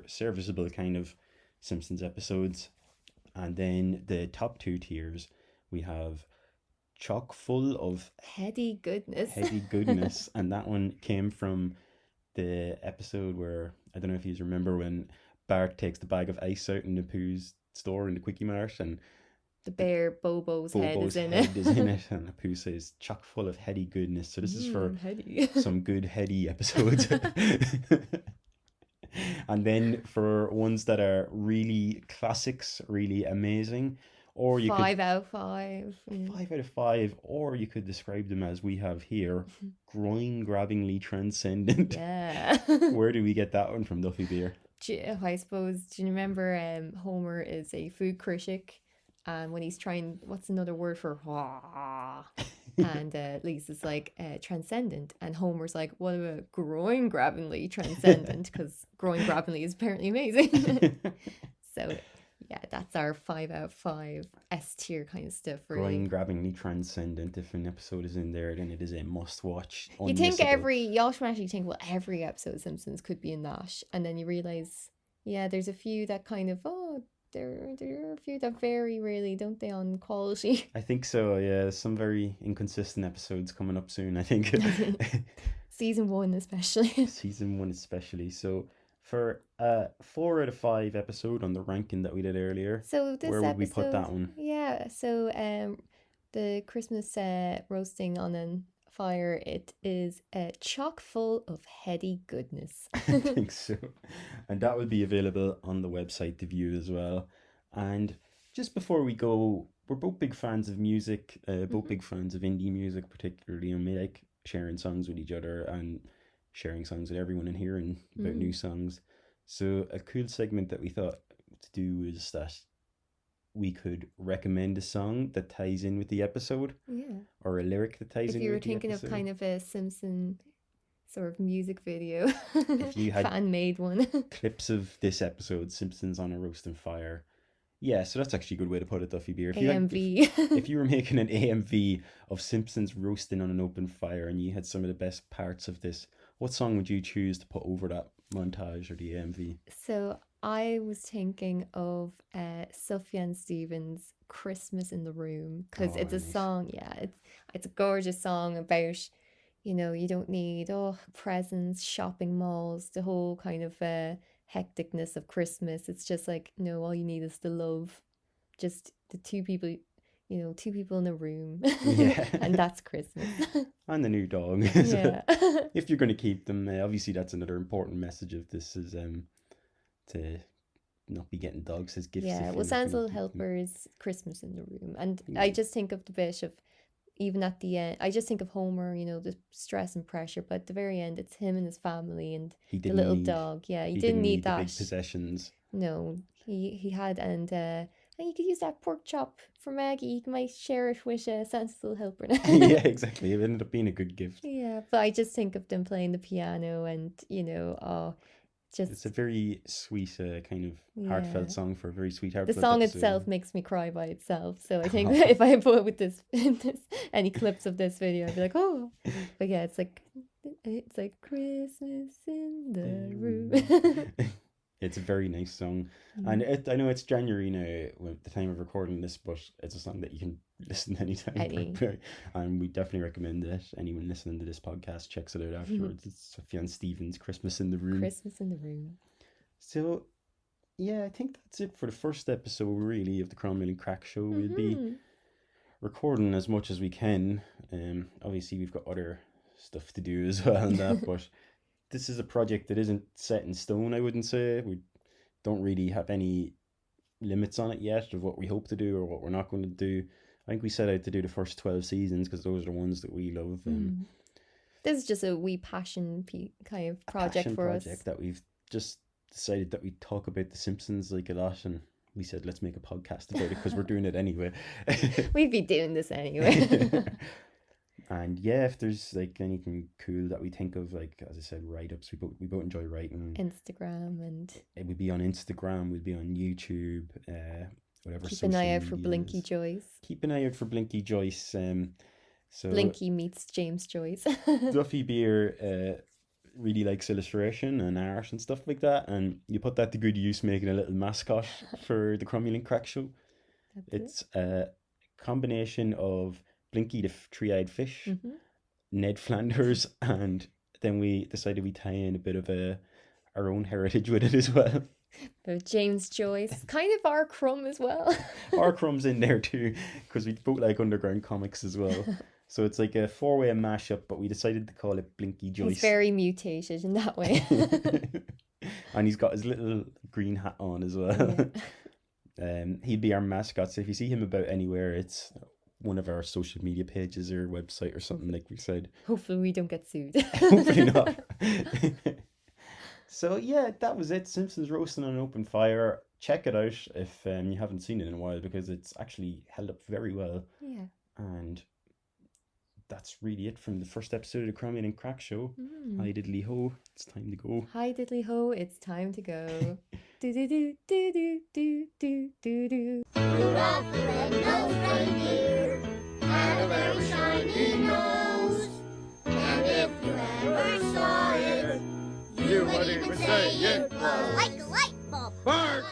Speaker 1: serviceable kind of Simpsons episodes. And then the top 2 tiers, we have chock full of
Speaker 2: heady goodness.
Speaker 1: And that one came from the episode where, I don't know if you remember, when Bart takes the bag of ice out in Apu's store in the Quickie Mart and
Speaker 2: the bear Bobo's head is in it.
Speaker 1: And Apu says chock full of heady goodness. So this is for
Speaker 2: heady.
Speaker 1: some good heady episodes. And then for ones that are really classics, really amazing, or you
Speaker 2: 5 out of 5.
Speaker 1: 5 out of 5, or you could describe them as we have here, groin-grabbingly transcendent.
Speaker 2: Yeah.
Speaker 1: Where do we get that one from, Duffy Beer?
Speaker 2: I suppose, do you remember Homer is a food critic, and when he's trying, what's another word for and Lisa's like transcendent, and Homer's like, what about groin-grabbingly transcendent, because groin-grabbingly is apparently amazing. So yeah, that's our 5 out of 5 S tier kind of stuff. Really,
Speaker 1: Groin-grabbingly transcendent. If an episode is in there, then it is a must-watch.
Speaker 2: You think you automatically think, well, every episode of Simpsons could be in that, and then you realize, yeah, there's a few that kind of there are a few that vary really, don't they, on quality?
Speaker 1: I think so. Yeah, there's some very inconsistent episodes coming up soon, I think.
Speaker 2: Season 1 especially.
Speaker 1: Season 1 especially. So for a 4 out of 5 episode on the ranking that we did earlier,
Speaker 2: so this
Speaker 1: where would we put that one?
Speaker 2: Yeah, so the Christmas roasting on a fire, it is chock full of heady goodness.
Speaker 1: I think so. And that will be available on the website to view as well. And just before we go, we're both big fans of music, both big fans of indie music particularly, and we like sharing songs with each other and sharing songs with everyone and hearing about new songs. So a cool segment that we thought to do is that we could recommend a song that ties in with the episode, or a lyric that ties in with the episode.
Speaker 2: If you were thinking of kind of a Simpson sort of music video,
Speaker 1: if you had
Speaker 2: fan-made one.
Speaker 1: clips of this episode, Simpsons on a Roasting Fire. Yeah, so that's actually a good way to put it, Duffy Beer.
Speaker 2: AMV.
Speaker 1: If you were making an AMV of Simpsons roasting on an open fire and you had some of the best parts of this, what song would you choose to put over that montage or the AMV?
Speaker 2: So I was thinking of Sufjan Stevens' Christmas in the Room, because it's a
Speaker 1: nice.
Speaker 2: song, it's a gorgeous song about, you know, you don't need presents, shopping malls, the whole kind of hecticness of Christmas. It's just like, no, all you need is the love, just the two people, you know, two people in a room.
Speaker 1: Yeah.
Speaker 2: And that's Christmas.
Speaker 1: And the new dog.
Speaker 2: Yeah.
Speaker 1: If you're going to keep them, obviously that's another important message of this is to not be getting dogs as gifts.
Speaker 2: Yeah,
Speaker 1: if
Speaker 2: well,
Speaker 1: you're
Speaker 2: Santa's
Speaker 1: gonna
Speaker 2: Little
Speaker 1: keep them.
Speaker 2: Helper's Christmas in the Room. And I just think of the bit of, even at the end, I just think of Homer, you know, the stress and pressure, but at the very end, it's him and his family and
Speaker 1: He
Speaker 2: the
Speaker 1: didn't
Speaker 2: little
Speaker 1: need-
Speaker 2: dog. Yeah, he
Speaker 1: He
Speaker 2: didn't need
Speaker 1: the
Speaker 2: that.
Speaker 1: big possessions.
Speaker 2: No, he had, and you could use that pork chop for Maggie. You might share it with Santa's Little Helper.
Speaker 1: Yeah, exactly. It ended up being a good gift.
Speaker 2: Yeah, but I just think of them playing the piano and, you know,
Speaker 1: It's a very sweet, kind of heartfelt
Speaker 2: Yeah.
Speaker 1: song for a very sweet
Speaker 2: the
Speaker 1: heartfelt
Speaker 2: song
Speaker 1: episode.
Speaker 2: itself makes me cry by itself. So I think if I put with this any clips of this video, I'd be like, oh. But yeah, it's like Christmas in the room.
Speaker 1: It's a very nice song. And I know it's January now at the time of recording this, but it's a song that you can listen to anytime. And we definitely recommend it. Anyone listening to this podcast checks it out afterwards. It's Sufjan Stevens' Christmas in the Room.
Speaker 2: Christmas in the Room.
Speaker 1: So, yeah, I think that's it for the first episode, really, of the Cromulent Craic Show. We'll be recording as much as we can. Obviously, we've got other stuff to do as well and that, but this is a project that isn't set in stone, I wouldn't say. We don't really have any limits on it yet of what we hope to do or what we're not going to do. I think we set out to do the first 12 seasons because those are the ones that we love.
Speaker 2: This is just a wee passion kind of project for us.
Speaker 1: That we've just decided that we talk about The Simpsons like a lot, and we said let's make a podcast about it because we're doing it anyway.
Speaker 2: We'd be doing this anyway.
Speaker 1: And yeah, if there's like anything cool that we think of, like as I said, write-ups, we both enjoy writing.
Speaker 2: Instagram, and
Speaker 1: it would be on Instagram, we'd be on YouTube, whatever.
Speaker 2: keep an eye out for Blinky Joyce.
Speaker 1: Keep an eye out for Blinky Joyce. So
Speaker 2: Blinky meets James Joyce.
Speaker 1: Duffy Beer really likes illustration and art and stuff like that, and you put that to good use making a little mascot for the Cromulent Craic Show. It's a combination of Blinky the three-eyed fish, Ned Flanders, and then we decided we tie in a bit of our own heritage with it as well.
Speaker 2: But James Joyce, kind of our Crumb as well.
Speaker 1: Our Crumb's in there too, because we both like underground comics as well. So it's like a four-way mashup, but we decided to call it Blinky Joyce.
Speaker 2: He's very mutated in that way.
Speaker 1: And he's got his little green hat on as well. Yeah. He'd be our mascot, so if you see him about anywhere, it's one of our social media pages or website or something, like we said.
Speaker 2: Hopefully we don't get sued.
Speaker 1: Hopefully not. So yeah, that was it. Simpsons Roasting on an Open Fire. Check it out if you haven't seen it in a while, because it's actually held up very well.
Speaker 2: Yeah.
Speaker 1: And that's really it from the first episode of the Cromulent Craic Show. Hi diddly ho, it's time to go.
Speaker 2: Hi diddly ho, it's time to go. Do do do do do do do do do.
Speaker 6: Rudolph the red-nosed reindeer had a very shiny nose, and if you ever saw it, you would even say it was like a light bulb.
Speaker 5: Bart!